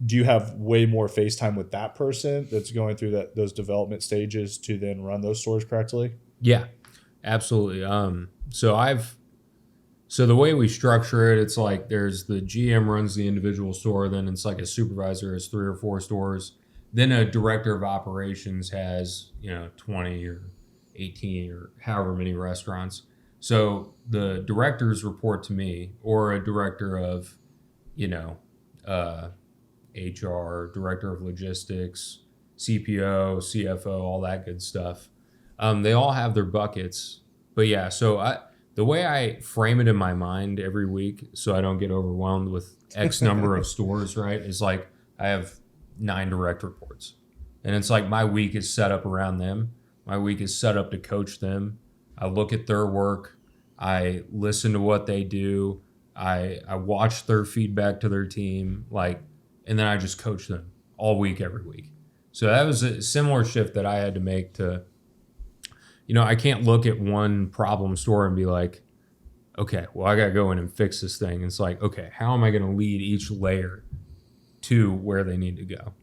do you have way more face time with that person that's going through those development stages to then run those stores correctly? Yeah, absolutely. So the way we structure it, it's like there's the GM runs the individual store, then it's like a supervisor has 3 or 4 stores. Then a director of operations has, 20 or 18 or however many restaurants. So the directors report to me, or a director of, HR, director of logistics, CPO, CFO, all that good stuff. They all have their buckets. But yeah, so the way I frame it in my mind every week so I don't get overwhelmed with X number of stores, right, is like I have 9 direct reports. And it's like my week is set up around them. My week is set up to coach them. I look at their work. I listen to what they do. I watch their feedback to their team, and then I just coach them all week, every week. So that was a similar shift that I had to make to, I can't look at one problem store and be like, okay, well, I got to go in and fix this thing. It's like, okay, how am I going to lead each layer to where they need to go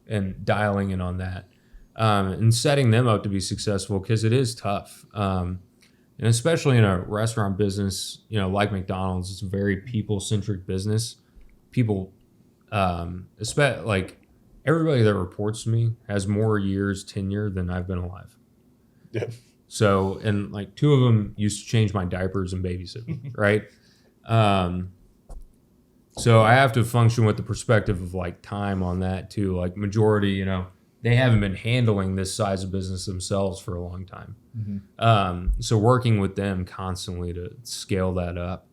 and dialing in on that and setting them up to be successful, because it is tough. And especially in a restaurant business, like McDonald's, it's a very people-centric business. People, like everybody that reports to me has more years tenure than I've been alive. Yeah. So, and like 2 of them used to change my diapers and babysit me, right? So I have to function with the perspective of like time on that too. Like majority, they haven't been handling this size of business themselves for a long time. Mm-hmm. So working with them constantly to scale that up.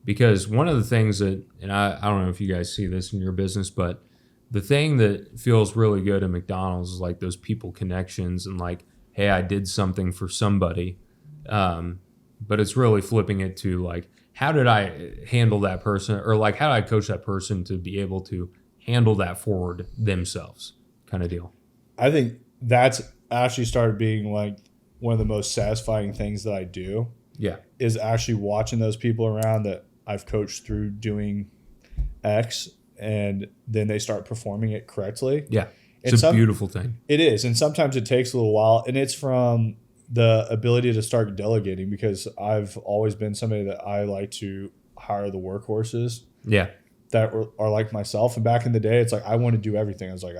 Because one of the things that, and I don't know if you guys see this in your business, but the thing that feels really good at McDonald's is like those people connections and like, hey, I did something for somebody. But it's really flipping it to like, how did I handle that person, or like how did I coach that person to be able to handle that forward themselves, kind of deal. I think that's actually started being like one of the most satisfying things that I do. Yeah. Is actually watching those people around that I've coached through doing X, and then they start performing it correctly. Yeah. It's a beautiful thing. It is. And sometimes it takes a little while, and it's from the ability to start delegating, because I've always been somebody that I like to hire the workhorses. Yeah. That are like myself. And back in the day, it's like I want to do everything. I was like,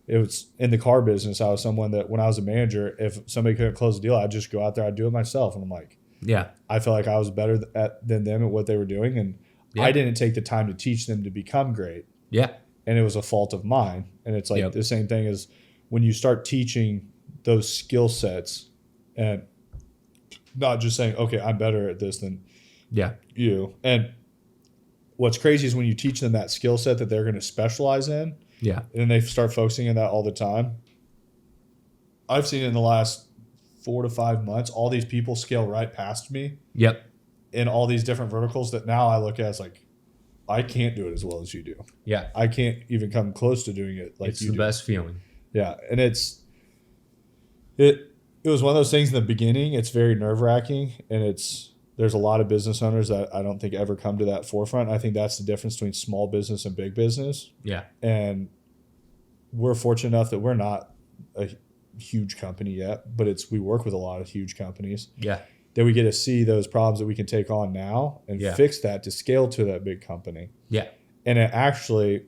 it was in the car business. I was someone that when I was a manager, if somebody couldn't close a deal, I'd just go out there, I'd do it myself. And I'm like, yeah, I felt like I was better than them at what they were doing. And I didn't take the time to teach them to become great. Yeah. And it was a fault of mine. And it's like the same thing as when you start teaching those skill sets and not just saying, okay, I'm better at this than you. And what's crazy is when you teach them that skill set that they're going to specialize in, and then they start focusing on that all the time. I've seen in the last 4 to 5 months, all these people scale right past me. Yep. In all these different verticals that now I look at as like, I can't do it as well as you do. Yeah. I can't even come close to doing it like you do. It's the best feeling. Yeah. And it was one of those things in the beginning. It's very nerve-wracking, and there's a lot of business owners that I don't think ever come to that forefront. I think that's the difference between small business and big business. Yeah. And we're fortunate enough that we're not a huge company yet, but we work with a lot of huge companies. Yeah. That we get to see those problems that we can take on now and fix that to scale to that big company. Yeah. And it actually,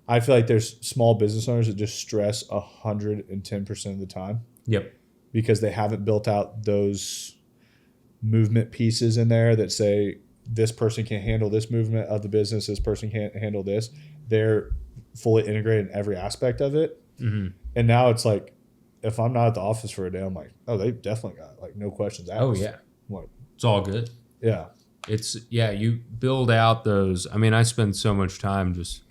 I feel like there's small business owners that just stress 110% of the time. Yep. Because they haven't built out those movement pieces in there that say this person can handle this movement of the business, this person can't handle this. They're fully integrated in every aspect of it. Mm-hmm. And now it's like if I'm not at the office for a day, I'm like, oh, they definitely got like no questions asked. Oh yeah, I'm like, it's all good. yeah. You build out those. I mean, I spend so much time just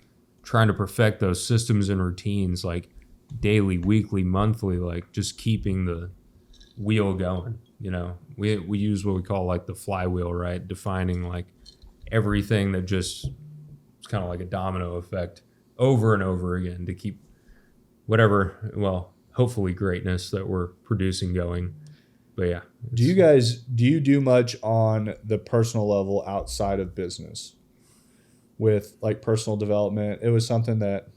trying to perfect those systems and routines, like daily, weekly, monthly, like just keeping the wheel going. You know, we use what we call like the flywheel, right? Defining like everything that just, it's kind of like a domino effect over and over again to keep whatever, well, hopefully greatness that we're producing going. But yeah. Do you do much on the personal level outside of business with like personal development? It was something that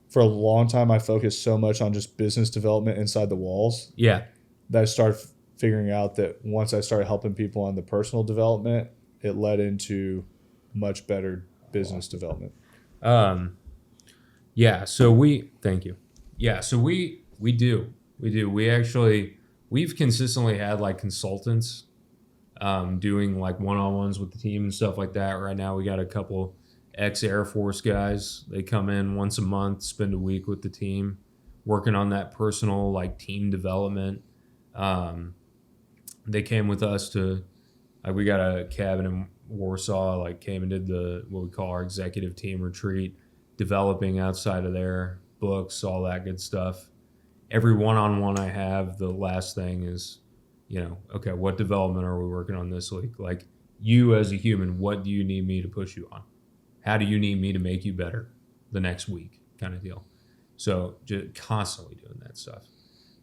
for a long time I focused so much on just business development inside the walls. Yeah. That I started figuring out that once I started helping people on the personal development, it led into much better business development. Yeah. So thank you. Yeah. So we do. We've consistently had like consultants doing like one-on-ones with the team and stuff like that. Right now we got a couple ex-Air Force guys. They come in once a month, spend a week with the team, working on that personal like team development. They came with us to, like, we got a cabin in Warsaw, like came and did what we call our executive team retreat, developing outside of there, books, all that good stuff. Every one-on-one I have, the last thing is, okay, what development are we working on this week? Like, you as a human, what do you need me to push you on? How do you need me to make you better the next week, kind of deal? So just constantly doing that stuff.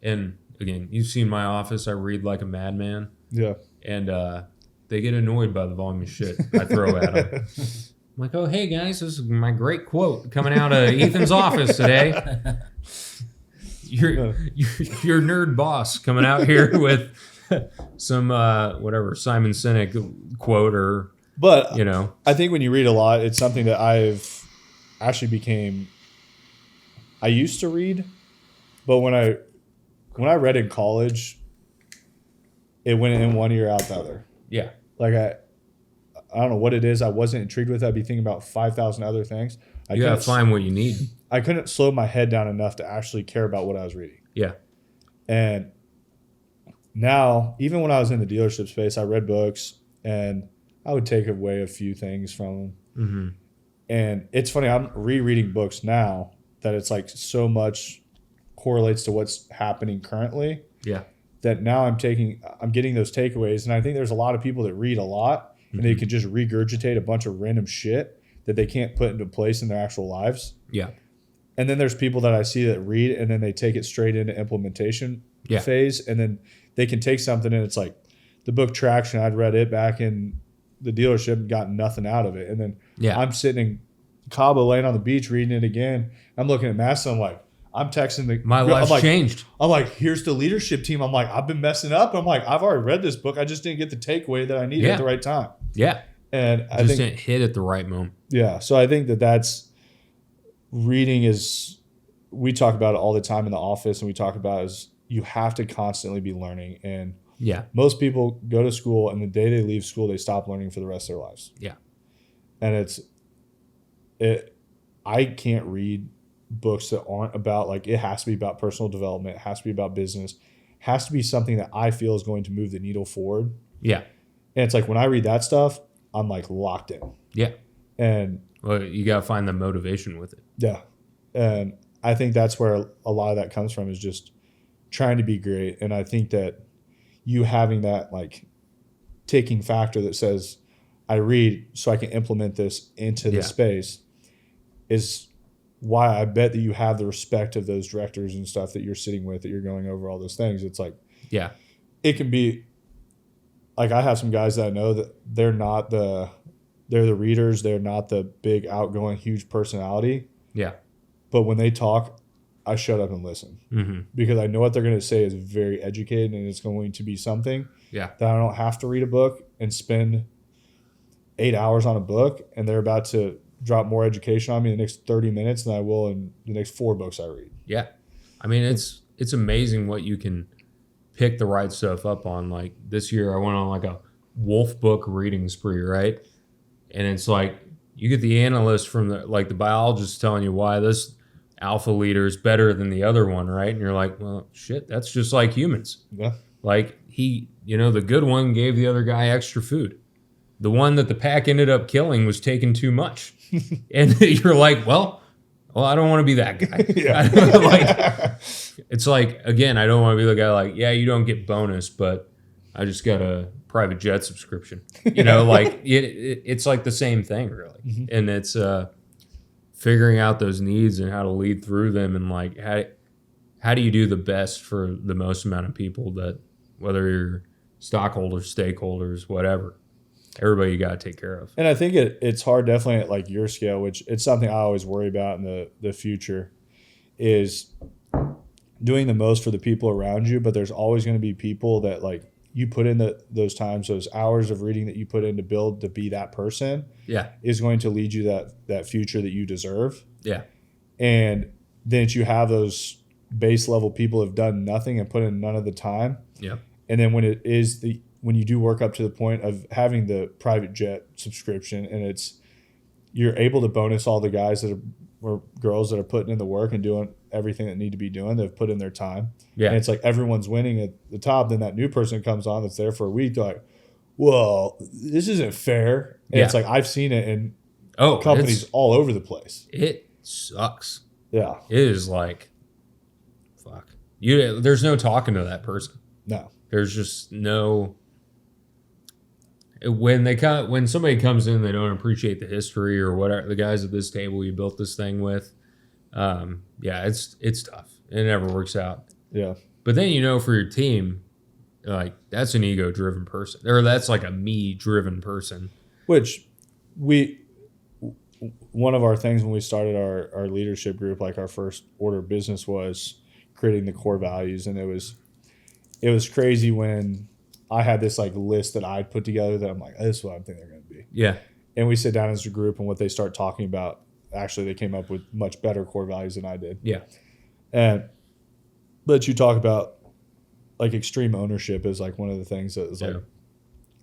And again, you've seen my office. I read like a madman. Yeah. And they get annoyed by the volume of shit I throw at them. I'm like, oh, hey, guys, this is my great quote coming out of Ethan's office today. Your nerd boss coming out here with some whatever Simon Sinek quote but I think when you read a lot, it's something that I've actually I used to read, but when I read in college, it went in one ear out the other. Yeah. Like I don't know what it is. I wasn't intrigued with it. I'd be thinking about 5,000 other things. You gotta find what you need. I couldn't slow my head down enough to actually care about what I was reading. Yeah. And now, even when I was in the dealership space, I read books and I would take away a few things from them. Mm-hmm. And it's funny, I'm rereading books now that it's like so much correlates to what's happening currently. Yeah. That now I'm getting those takeaways. And I think there's a lot of people that read a lot and they can just regurgitate a bunch of random shit that they can't put into place in their actual lives. Yeah. And then there's people that I see that read and then they take it straight into implementation phase. And then they can take something and it's like the book Traction. I'd read it back in the dealership and got nothing out of it. And then I'm sitting in Cabo laying on the beach reading it again. I'm looking at Master. I'm like, I'm texting my life's changed. I'm like, here's the leadership team. I'm like, I've been messing up. I'm like, I've already read this book. I just didn't get the takeaway that I needed at the right time. Yeah. And I just think didn't hit at the right moment. Yeah. So I think that's reading is, we talk about it all the time in the office and we talk about is you have to constantly be learning. And most people go to school and the day they leave school, they stop learning for the rest of their lives. Yeah. And I can't read books that aren't about, like, it has to be about personal development. It has to be about business. It has to be something that I feel is going to move the needle forward. Yeah. And it's like when I read that stuff, I'm like locked in. Yeah. And well, you got to find the motivation with it. Yeah. And I think that's where a lot of that comes from, is just trying to be great. And I think that you having that like taking factor that says, I read so I can implement this into the space is why I bet that you have the respect of those directors and stuff that you're sitting with, that you're going over all those things. It's like, it can be like, I have some guys that I know that they're the readers. They're not the big outgoing, huge personality. Yeah. But when they talk, I shut up and listen because I know what they're going to say is very educated and it's going to be something that I don't have to read a book and spend 8 hours on a book, and they're about to drop more education on me in the next 30 minutes than I will in the next 4 books I read. Yeah. I mean, it's amazing what you can pick the right stuff up on. Like this year I went on like a wolf book reading spree, right? And it's like you get the analyst from the biologist telling you why this alpha leader is better than the other one, right? And you're like, well, shit, that's just like humans. Yeah. Like the good one gave the other guy extra food. The one that the pack ended up killing was taking too much. And you're like, well, I don't want to be that guy. It's like, again, I don't want to be the guy like, yeah, you don't get bonus, but I just got a private jet subscription. Like it's like the same thing, really. Mm-hmm. And it's figuring out those needs and how to lead through them, and like how do you do the best for the most amount of people, that whether you're stockholders, stakeholders, whatever, everybody you got to take care of. And I think it's hard, definitely at like your scale, which it's something I always worry about in the future, is doing the most for the people around you. But there's always going to be people that like you put in those times, those hours of reading that you put in to build to be that person. Yeah, is going to lead you that future that you deserve. Yeah, and then you have those base level people who have done nothing and put in none of the time. Yeah, and then when you do work up to the point of having the private jet subscription, and you're able to bonus all the guys or girls that are putting in the work and doing everything that need to be doing, they've put in their time. Yeah. And it's like everyone's winning at the top. Then that new person comes on that's there for a week. They're like, well, this isn't fair. And it's like, I've seen it in companies all over the place. It sucks. Yeah. It is like, fuck. There's no talking to that person. No. There's just no. When somebody comes in, they don't appreciate the history or whatever. The guys at this table you built this thing with, it's tough. It never works out. Yeah. But then for your team, like that's an ego-driven person, or that's like a me-driven person. Which one of our things when we started our leadership group, like our first order of business was creating the core values, and it was crazy when I had this like list that I'd put together that I'm like, this is what I think they're going to be. Yeah. And we sit down as a group, and what they start talking about, actually they came up with much better core values than I did. Yeah. But you talk about like extreme ownership is like one of the things that is like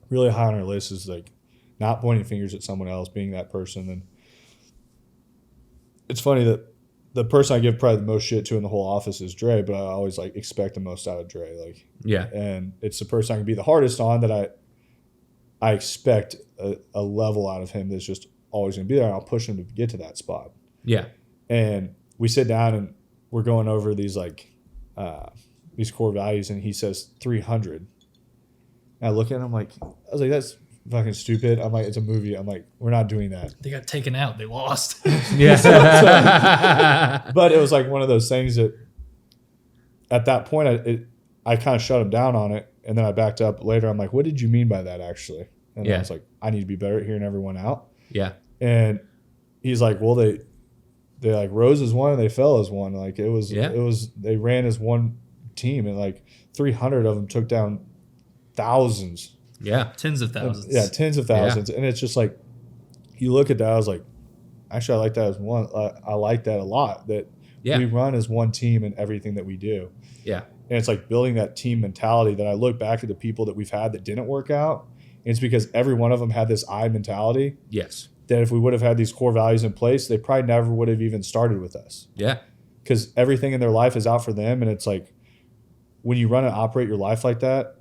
really high on our list, is like not pointing fingers at someone else, being that person. And it's funny that the person I give probably the most shit to in the whole office is Dre, but I always like expect the most out of Dre. Like, yeah. And it's the person I can be the hardest on, that I expect a level out of him that's just always going to be there, and I'll push him to get to that spot. Yeah. And we sit down and we're going over these like these core values, and he says 300. And I look at him like, I was like, that's fucking stupid. I'm like, it's a movie. I'm like, we're not doing that. They got taken out. They lost. Yeah. But it was like one of those things that at that point I kind of shut him down on it, and then I backed up later. I'm like, what did you mean by that actually? And I was like, I need to be better at hearing everyone out. Yeah. And he's like, well, they like rose as one and they fell as one. Like it was they ran as one team, and like 300 of them took down thousands. Yeah. Tens of thousands. Yeah, tens of thousands. Yeah. And it's just like, you look at that, I was like, actually, I like that as one. I like that a lot, that we run as one team in everything that we do. Yeah. And it's like building that team mentality that I look back at the people that we've had that didn't work out. And it's because every one of them had this I mentality. Yes. That if we would have had these core values in place, they probably never would have even started with us. Yeah. Because everything in their life is out for them. And it's like, when you run and operate your life like that,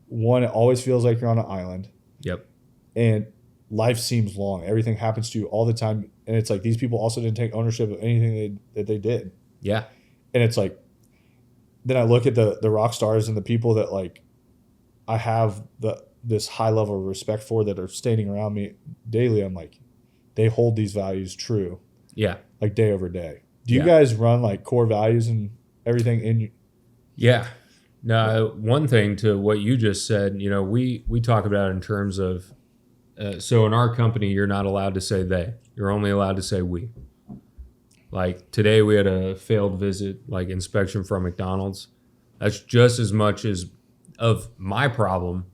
one, it always feels like you're on an island. Yep. And life seems long. Everything happens to you all the time. And it's like, these people also didn't take ownership of anything that they did. Yeah. And it's like, then I look at the rock stars and the people that like I have this high level of respect for, that are standing around me daily. I'm like, they hold these values true. Yeah. Like day over day. Do you guys run like core values and everything in you? Yeah. Now, one thing to what you just said, we talk about it in terms of, so in our company, you're not allowed to say they. You're only allowed to say we. Like today we had a failed visit, like inspection from McDonald's. That's just as much as of my problem,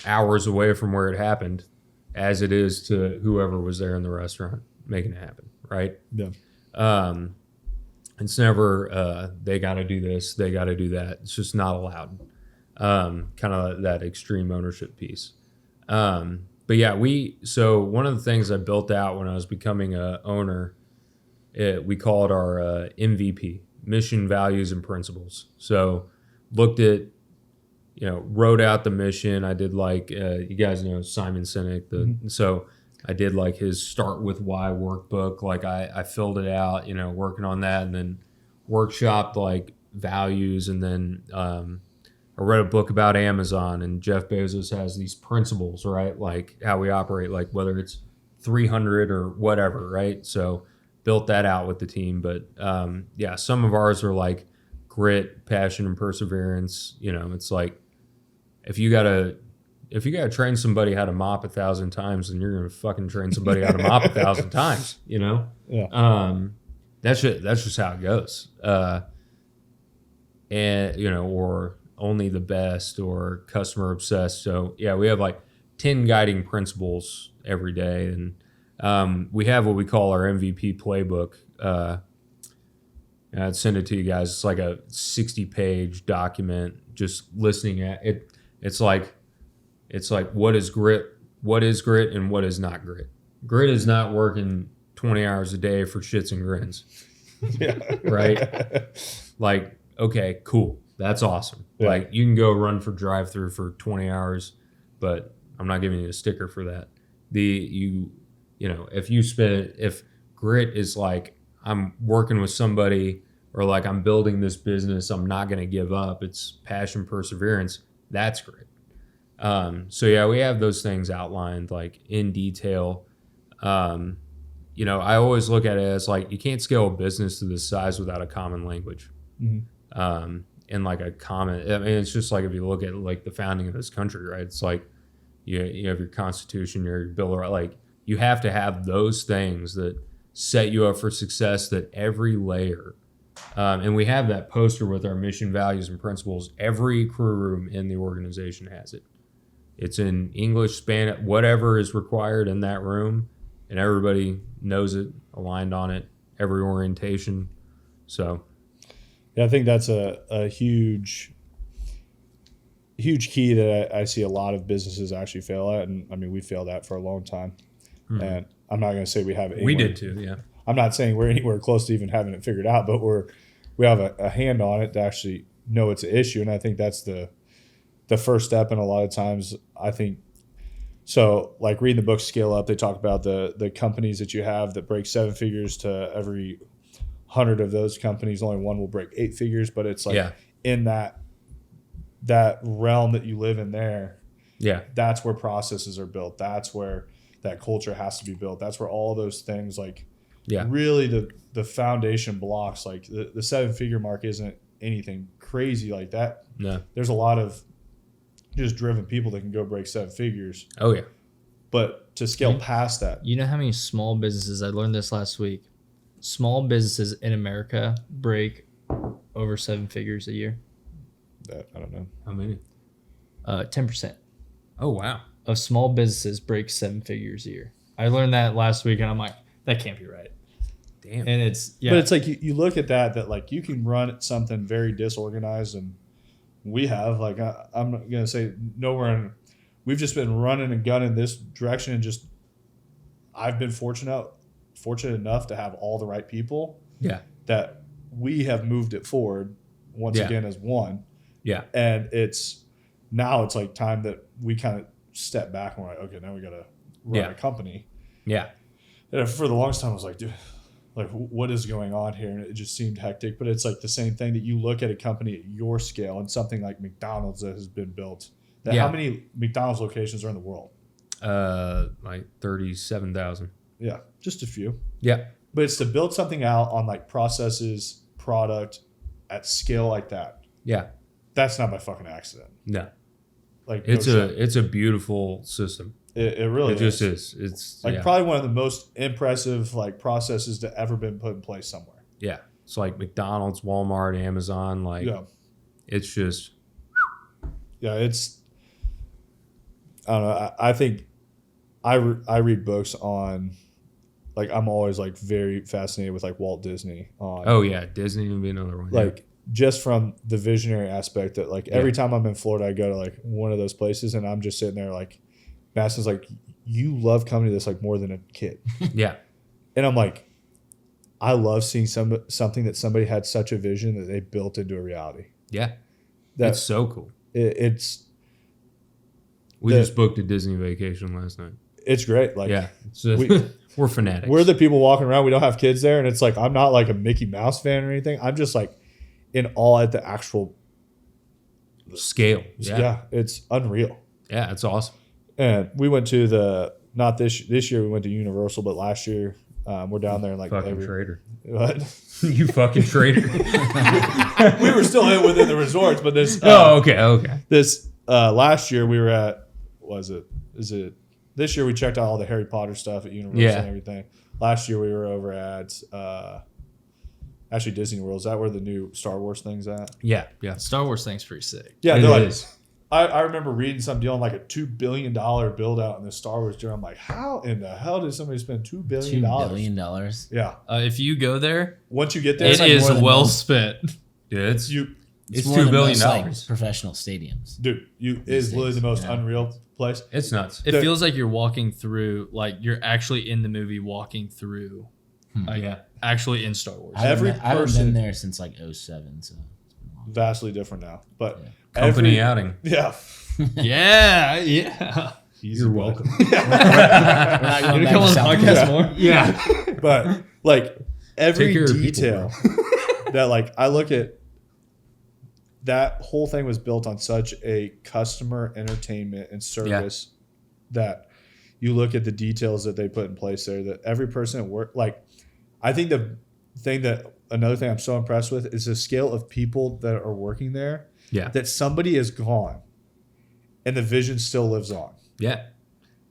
hours away from where it happened, as it is to whoever was there in the restaurant making it happen, right? Yeah. It's never they got to do this, they got to do that. It's just not allowed. Kind of that extreme ownership piece. But yeah, so one of the things I built out when I was becoming a owner we call it our MVP, mission, values, and principles. So looked at, wrote out the mission. I did like, you guys know Simon Sinek. So I did like his Start With Why workbook. Like I filled it out, working on that, and then workshopped like values. And then I read a book about Amazon, and Jeff Bezos has these principles, right? Like how we operate, like whether it's 300 or whatever, right? So built that out with the team. But some of ours are like grit, passion, and perseverance. It's like if you gotta train somebody how to mop 1,000 times, then you're gonna fucking train somebody how to mop 1,000 times. Yeah. That's just how it goes. Or only the best, or customer obsessed. So yeah, we have like 10 guiding principles every day, and we have what we call our MVP playbook. I'd send it to you guys. It's like a 60-page document. Just listening at it, it's like what is grit, and what is not grit. Grit is not working 20 hours a day for shits and grins. Yeah. Right? Like, okay, cool. That's awesome. Yeah. Like you can go run for drive-through for 20 hours, but I'm not giving you a sticker for that. If grit is like I'm working with somebody, or like I'm building this business, I'm not going to give up. It's passion, perseverance. That's grit. We have those things outlined like in detail. I always look at it as like you can't scale a business to this size without a common language. And like a common, it's just like if you look at like the founding of this country, right? It's like you have your Constitution, your Bill of Rights, like you have to have those things that set you up for success, that every layer. And we have that poster with our mission, values, and principles. Every crew room in the organization has it. It's in English, Spanish, whatever is required in that room, and everybody knows it, aligned on it, every orientation. So yeah, I think that's a huge key that I see a lot of businesses actually fail at. And I mean, we failed at for a long time. And I'm not going to say we have it. We did too, yeah. I'm not saying we're anywhere close to even having it figured out, but we have a hand on it to actually know it's an issue. And I think that's the first step. And a lot of times I think, so like reading the book Scale Up, they talk about the companies that you have that break 7 figures. To every 100 of those companies, only one will break 8 figures. But it's like in that realm that you live in there, that's where processes are built. That's where that culture has to be built. That's where all those things really the foundation blocks, like the 7-figure mark isn't anything crazy like that. No. There's a lot of just driven people that can go break 7 figures. Oh yeah. But to scale past that. You know how many small businesses, I learned this last week, small businesses in America break over 7 figures a year? I don't know. How many? 10%. Oh wow. Of small businesses break 7 figures a year. I learned that last week, and I'm like, that can't be right. Damn. And it's but it's like you look at that like you can run something very disorganized, and we have like I'm not gonna say nowhere. We've just been running and gunning this direction, and just I've been fortunate enough to have all the right people. Yeah. That we have moved it forward once again as one. Yeah. And it's like time that we kind of step back and we're like, okay, now we got to run a company. Yeah. And for the longest time, I was like, dude, like what is going on here? And it just seemed hectic. But it's like the same thing that you look at a company at your scale and something like McDonald's that has been built. How many McDonald's locations are in the world? Like 37,000. Yeah, just a few. Yeah. But it's to build something out on like processes, product at scale like that. Yeah. That's not by fucking accident. No. Like it's a beautiful system. It really it just is. It's like probably one of the most impressive like processes that ever been put in place somewhere. Yeah. It's like McDonald's, Walmart, Amazon. Like it's just. Yeah, it's. I don't know. I think I read books on. Like I'm always like very fascinated with like Walt Disney. Oh yeah, Disney would be another one. Like just from the visionary aspect that like every time I'm in Florida, I go to like one of those places and I'm just sitting there like, Madison's like, you love coming to this like more than a kid. Yeah. And I'm like, I love seeing something that somebody had such a vision that they built into a reality. Yeah. That's It's so cool. We The- just booked a Disney vacation last night. It's great. Like, Yeah. So we're fanatics. we're the people walking around. We don't have kids there, and it's like I'm not like a Mickey Mouse fan or anything. I'm just like in awe at the actual scale. Yeah, it's unreal. Yeah, it's awesome. And we went to not this year. We went to Universal, but last year we're down there like Fucking traitor. What? You fucking traitor. We were still within the resorts, but this. Okay. This last year we were at. Is it? This year we checked out all the Harry Potter stuff at Universal and everything. Last year we were over at actually Disney World. Is that where the new Star Wars thing's at? Yeah. Star Wars thing's pretty sick. Yeah, It they're like, is. I remember reading some deal on like a $2 billion build out in the Star Wars deal. I'm like, how in the hell did somebody spend $2 billion? $2 billion. Yeah. If you go there, Once you get there, it it's like is more than well most. spent. Yeah, it's It's $2 more than billion. most, like, professional stadiums. dude, it is literally the most unreal place. It's nuts. It feels like you're walking through, like you're actually in the movie walking through, like actually in Star Wars. I Every haven't person- been there since like 07, so it's been long. Vastly different now. But Company outing. Yeah. yeah. Easy, You're bud. welcome. We're not going You back come to on the South podcast Dakota. more? Yeah. But like every Take care of people, detail that like I look at, that whole thing was built on such a customer entertainment and service that you look at the details that they put in place there, that every person at work, like I think another thing I'm so impressed with is the scale of people that are working there. Yeah. That somebody is gone and the vision still lives on. Yeah.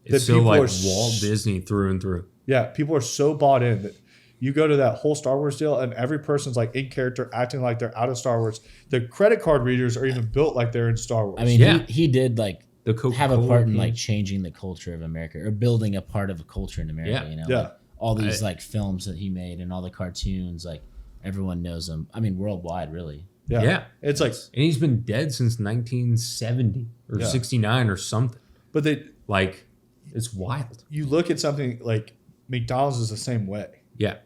That It's so people like are Walt Disney through and through. Yeah, people are so bought in that you go to that whole Star Wars deal and every person's like in character, acting like they're out of Star Wars. The credit card readers are even built like they're in Star Wars. I mean, Yeah. he did like The Coca-Cola have a part in thing. like changing the culture of America or building a part of a culture in America. Yeah. You know, Yeah. like, all these like films that he made and all the cartoons, like everyone knows them. I mean, worldwide, really. Yeah. It's like, And he's been dead since 1970 or 69 or something. but Like, it's wild. you look at something like McDonald's is the same way. Yeah.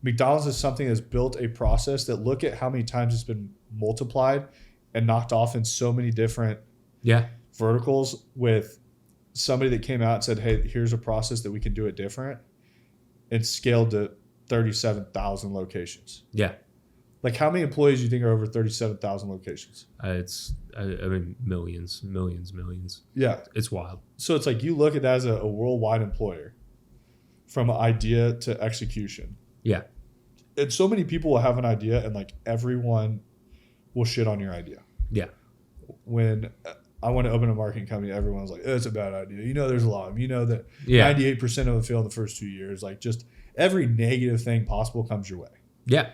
McDonald's is something that's built a process that look at how many times it's been multiplied and knocked off in so many different Yeah. verticals with somebody that came out and said, hey, here's a process that we can do it different, and scaled to 37,000 locations. Yeah. Like how many employees do you think are over 37,000 locations? I mean, millions. Yeah. It's wild. So it's like you look at that as a worldwide employer from idea to execution. Yeah. And so many people will have an idea and like everyone will shit on your idea. Yeah. When I want to open a marketing company, everyone's like, it's a bad idea. You know, there's a lot of them. You know that Yeah. 98% of them fail in the first 2 years. Like just every negative thing possible comes your way. Yeah.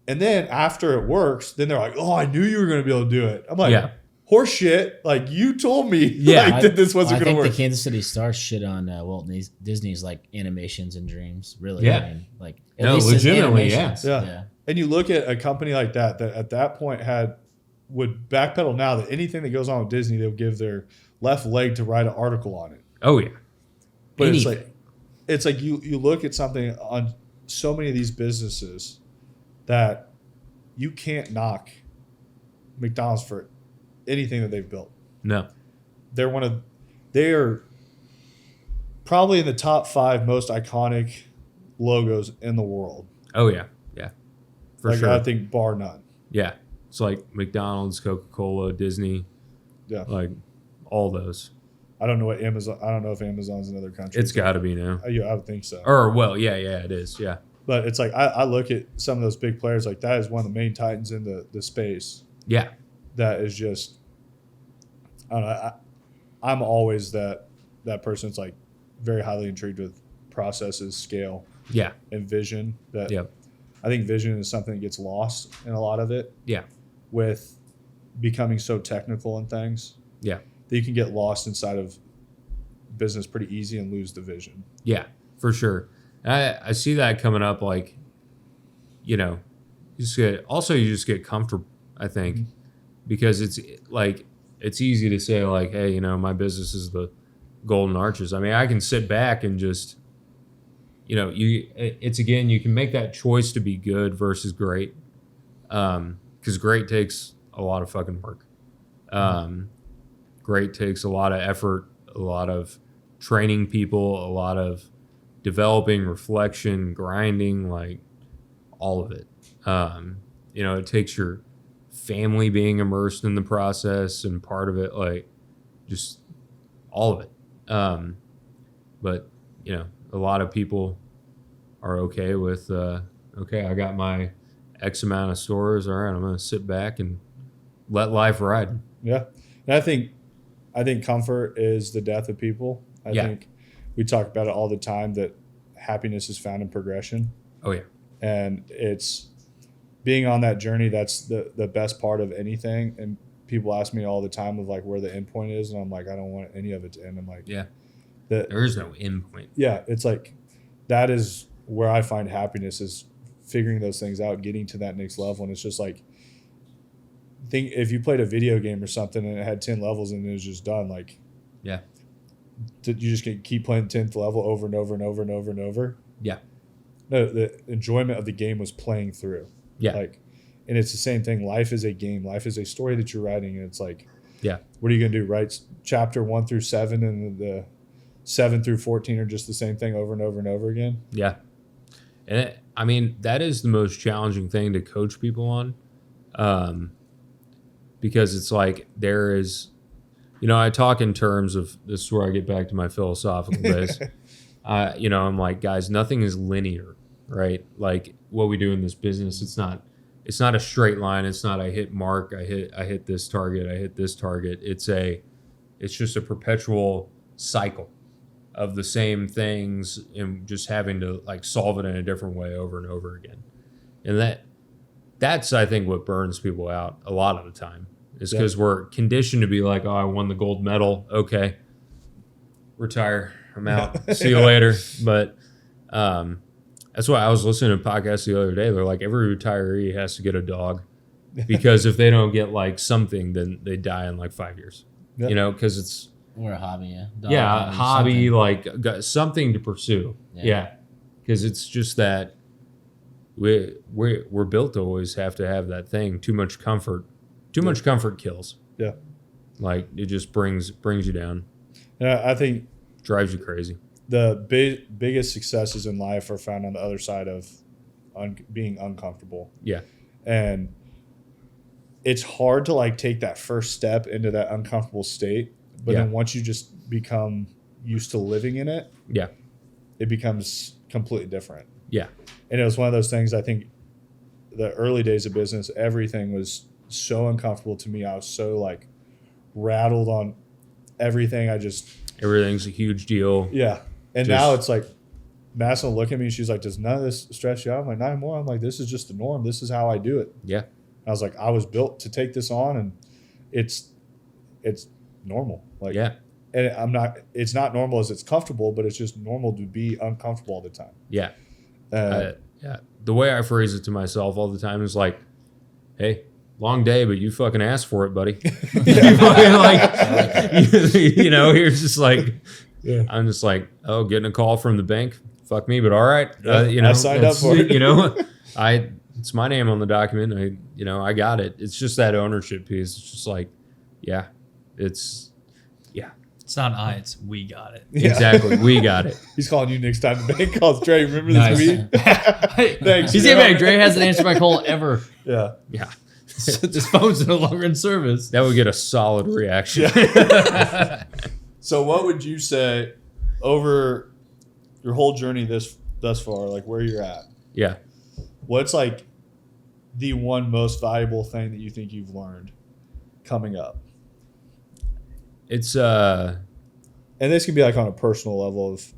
And then after it works, then they're like, oh, I knew you were going to be able to do it. I'm like, Yeah. horse shit. Like you told me Yeah. like, that this wasn't I going to think work. the Kansas City Stars shit on Walt Disney's like animations and dreams. Really, Yeah. I mean, like at No, least his legitimately, animations. Yeah. And you look at a company like that at that point would backpedal now that anything that goes on with Disney, they'll give their left leg to write an article on it. Oh, yeah. But Anything. it's like you look at something on so many of these businesses that you can't knock McDonald's for anything that they've built. No. They are probably in the top 5 most iconic logos in the world. Oh, yeah. Yeah. For like, sure. I think bar none. Yeah. It's like McDonald's, Coca-Cola, Disney, Yeah. like all those. I don't know if Amazon's in other countries. It's got to be now. Yeah, I would think so. Or, well, yeah, it is. Yeah. But it's like I look at some of those big players, like that is one of the main titans in the space. Yeah. That is just, I don't know. I'm always that person that's like very highly intrigued with processes, scale, Yeah. and vision. That Yep. I think vision is something that gets lost in a lot of it. Yeah. With becoming so technical and things. Yeah. That you can get lost inside of business pretty easy and lose the vision. Yeah, for sure. I see that coming up, like, you know, you just get comfortable, I think, because it's like, it's easy to say like, hey, you know, my business is the Golden Arches. I mean, I can sit back and just, it's again, you can make that choice to be good versus great. Because great takes a lot of fucking work. Great takes a lot of effort, a lot of training people, a lot of developing, reflection, grinding, like all of it. It takes your family being immersed in the process and part of it, like just all of it. But a lot of people are okay with, okay, I got my X amount of stores. All right, I'm going to sit back and let life ride. Yeah. And I think comfort is the death of people. I think we talk about it all the time, that happiness is found in progression. Oh, yeah. And it's being on that journey. That's the best part of anything. And people ask me all the time of like where the end point is. And I'm like, I don't want any of it to end. I'm like, yeah, there is no end point. Yeah. It's like, that is where I find happiness, is figuring those things out, getting to that next level. And it's just like, think if you played a video game or something and it had 10 levels and it was just done, like, yeah, you just keep playing 10th level over and over and over and over and over. Yeah. No, the enjoyment of the game was playing through. Yeah. Like, and it's the same thing. Life is a game. Life is a story that you're writing. And it's like, yeah, what are you going to do? Write chapter 1 through 7 and the 7 through 14 are just the same thing over and over and over again. Yeah. And that is the most challenging thing to coach people on. Because it's like there is, I talk in terms of, this is where I get back to my philosophical days. I'm like, guys, nothing is linear, right? Like what we do in this business, it's not a straight line. It's not I hit mark, I hit this target, I hit this target. It's just a perpetual cycle of the same things and just having to like solve it in a different way over and over again. And that's I think what burns people out a lot of the time, is because we're conditioned to be like, oh, I won the gold medal. Okay, retire. I'm out. See you later. But that's why I was listening to a podcast the other day. They're like, every retiree has to get a dog, because if they don't get like something, then they die in like 5 years. Yep. Because it's, or a hobby, a hobby, something. Like got something to pursue. Yeah, because it's just that we're built to always have to have that thing. Too much comfort kills. Yeah, like it just brings you down. Yeah, I think drives you crazy. The biggest successes in life are found on the other side of being uncomfortable. Yeah, and it's hard to like take that first step into that uncomfortable state. But then once you just become used to living in it, it becomes completely different. Yeah. And it was one of those things, I think the early days of business, everything was so uncomfortable to me. I was so like rattled on everything. Everything's a huge deal. Yeah. And now it's like, Madison will look at me and she's like, does none of this stress you out? I'm like, not anymore. I'm like, this is just the norm. This is how I do it. Yeah. I was like, I was built to take this on, and it's normal. Like, yeah. And it's not normal as it's comfortable, but it's just normal to be uncomfortable all the time. Yeah. Yeah. The way I phrase it to myself all the time is like, hey, long day, but you fucking asked for it, buddy. You're just like, I'm just like, oh, getting a call from the bank. Fuck me, but all right. I signed up for it. It's my name on the document. I got it. It's just that ownership piece. It's just like, it's not it's we got it. Yeah. Exactly. We got it. He's calling you next time the bank calls. Dre, remember this week? Thanks. He's back. Dre hasn't answered my call ever. Yeah. Yeah. This phone's no longer in service. That would get a solid reaction. Yeah. So what would you say over your whole journey thus far, like where you're at? Yeah. What's like the one most valuable thing that you think you've learned coming up? It's and this can be like on a personal level of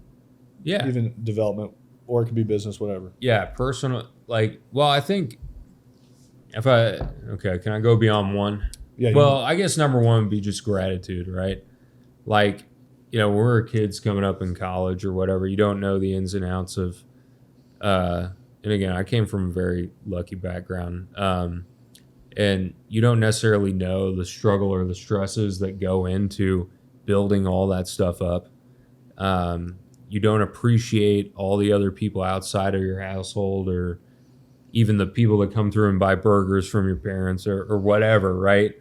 even development, or it can be business, whatever. Yeah, personal. Like, well, I think can I go beyond one? Yeah. Well, I guess number one would be just gratitude, right? Like, when we're kids coming up in college or whatever, you don't know the ins and outs of, and again, I came from a very lucky background. And you don't necessarily know the struggle or the stresses that go into building all that stuff up. you don't appreciate all the other people outside of your household, or even the people that come through and buy burgers from your parents, or whatever, right?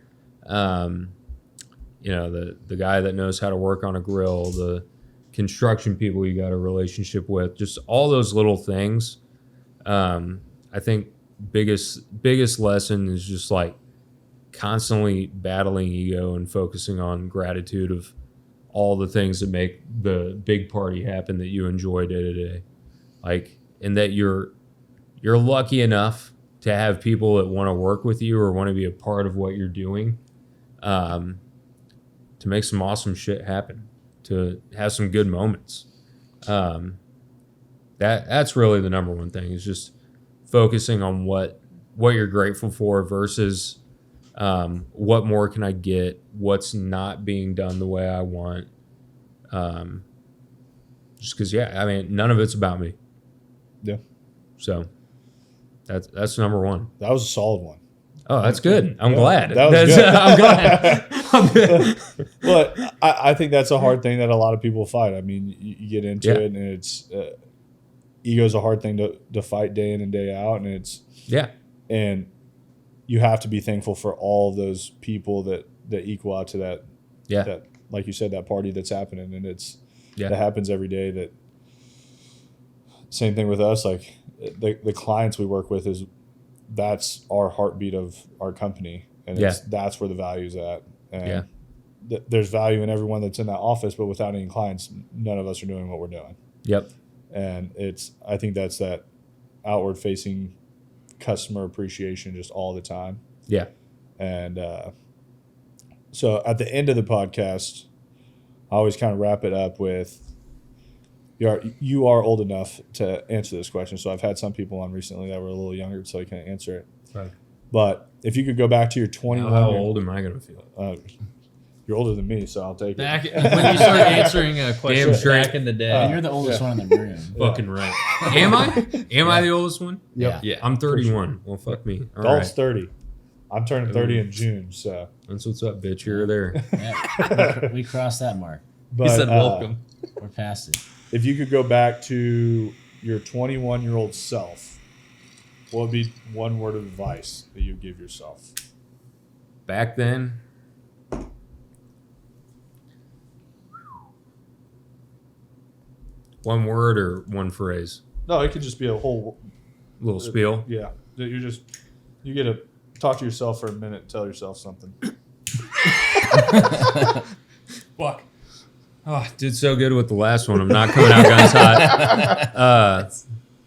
You know, the guy that knows how to work on a grill, the construction people you got a relationship with, just all those little things. I think biggest lesson is just like constantly battling ego and focusing on gratitude of all the things that make the big party happen that you enjoy day to day. Like, and that you're lucky enough to have people that want to work with you or want to be a part of what you're doing, to make some awesome shit happen, to have some good moments. That's really the number one thing, is just focusing on what you're grateful for versus what more can I get, what's not being done the way I want. Just because, I mean, none of it's about me. Yeah. So that's number one. That was a solid one. Oh, that's good. I'm glad. That was good. I'm glad. I'm good. But I think that's a hard thing that a lot of people fight. I mean, you get into it, and it's ego's a hard thing to fight day in and day out, and it's and you have to be thankful for all of those people that equal out to that. That, like you said, that party that's happening, and it's that happens every day. That same thing with us. Like the clients we work with, that's our heartbeat of our company, and that's where the value's at. And there's value in everyone that's in that office, but without any clients, none of us are doing what we're doing. Yep. And I think that's that outward facing customer appreciation just all the time. Yeah. And so at the end of the podcast, I always kind of wrap it up with, you are old enough to answer this question. So I've had some people on recently that were a little younger, so I can't answer it. Right. But if you could go back to your 21 how old am I going to feel? You're older than me, so I'll take Back it. when you start answering questions back in the day. You're the oldest one in the room. Fucking right. Am I? Am I the oldest one? Yep. Yeah. I'm 31. Well, fuck me. All Dalton's right. 30. I'm turning 30 in June, so. That's what's up, bitch. You're there. Yeah, we crossed that mark. But, He said welcome. We're past it. If you could go back to your 21-year-old self, what would be one word of advice that you would give yourself? Back then, one word or one phrase? No, it could just be a whole Little spiel. Yeah, you get to talk to yourself for a minute and tell yourself something. Fuck. Oh, did so good with the last one. I'm not coming out guns hot.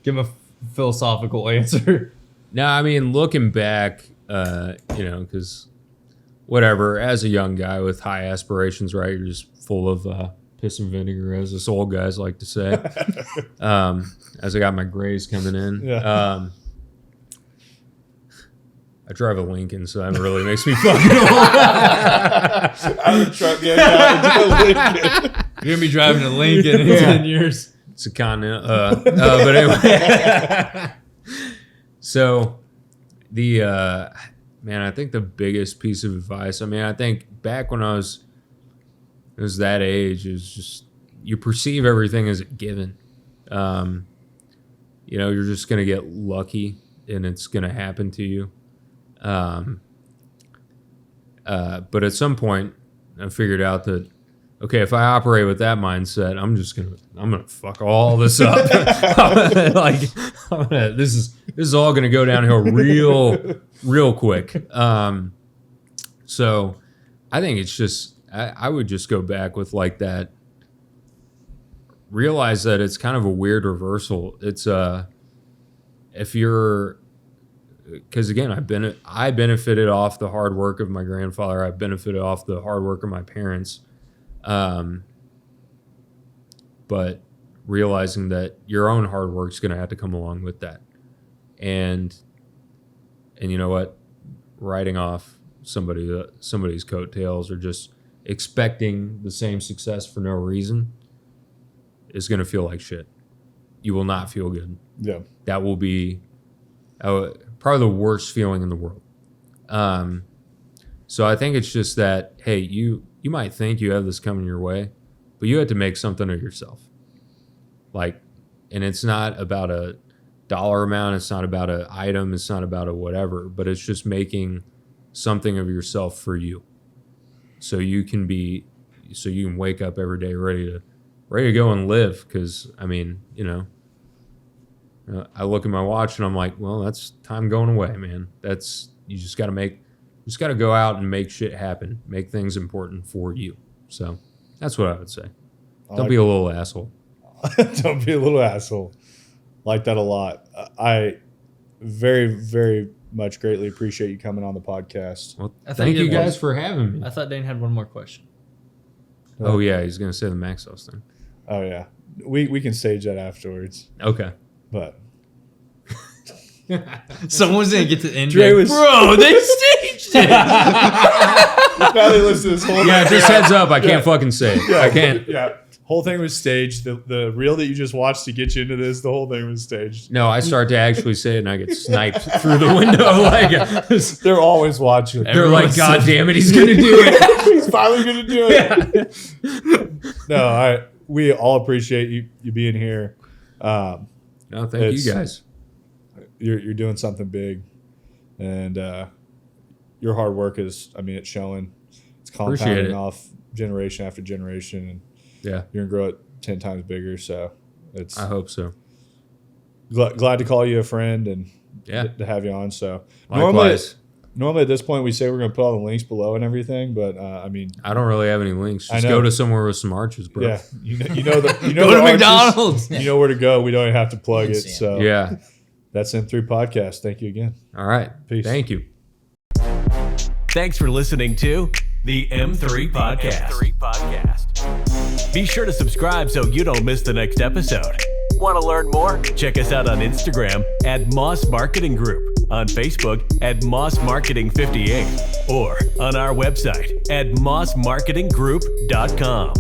Give him a philosophical answer. No, I mean, looking back, because whatever, as a young guy with high aspirations, right, you're just full of piss and vinegar, as us old guys like to say. As I got my grays coming in. Yeah. I drive a Lincoln, so that really makes me fucking old. I'm a truck getting out into Lincoln. You're going to be driving a Lincoln in 10 years. It's a Continental. But anyway. So, I think the biggest piece of advice, I think back when I was that age, it was just, you perceive everything as a given. You're just going to get lucky and it's going to happen to you. But at some point I figured out that, okay, if I operate with that mindset, I'm going to fuck all this up. This is all going to go downhill real quick. So I think it's just, I would just go back with like that, realize that it's kind of a weird reversal. It's, because again, I benefited off the hard work of my grandfather. I benefited off the hard work of my parents. But realizing that your own hard work is going to have to come along with that. And you know what? Writing off somebody's coattails or just expecting the same success for no reason is going to feel like shit. You will not feel good. Yeah. That will be probably the worst feeling in the world. So I think it's just that, hey, you might think you have this coming your way, but you have to make something of yourself. Like, and it's not about a dollar amount. It's not about an item. It's not about a whatever, but it's just making something of yourself for you. So you can wake up every day ready to go and live. Cause I mean, you know, I look at my watch and I'm like, well, that's time going away, man. You just got to go out and make shit happen, make things important for you. So that's what I would say. Don't be a little asshole. Don't be a little asshole. Like that a lot. I very, very much greatly appreciate you coming on the podcast. Well, thank you guys for having me. I thought Dane had one more question. Oh yeah, he's gonna say the Max House thing. Oh yeah, we can stage that afterwards. Okay. But Someone's gonna get to the end. Dre was- Bro, they staged it. probably listen to this whole Yeah, just heads up. I can't fucking say it. I can't. Yeah, whole thing was staged. The reel that you just watched to get you into this, the whole thing was staged. No, I start to actually say it and I get sniped through the window. Like They're always watching. they're like, God damn it, he's gonna do it. He's finally gonna do it. No, we all appreciate you being here. No, thank you guys. You're doing something big, and your hard work is, I mean, it's showing. It's compounding off generation after generation, and Yeah, you're gonna grow it 10 times bigger. So it's. I hope so. Glad to call you a friend and Yeah, to have you on. So likewise. normally at this point we say we're gonna put all the links below and everything, but I mean, I don't really have any links. Just know. go to somewhere with some arches, bro. yeah, you know Go the to arches, McDonald's. You know where to go. We don't even have to plug it. Yeah. So Yeah. that's M3 Podcast. Thank you again. All right. Peace. Thank you. Thanks for listening to the M3 Podcast. Be sure to subscribe so you don't miss the next episode. Want to learn more? Check us out on Instagram at Moss Marketing Group, on Facebook at Moss Marketing 58, or on our website at mossmarketinggroup.com.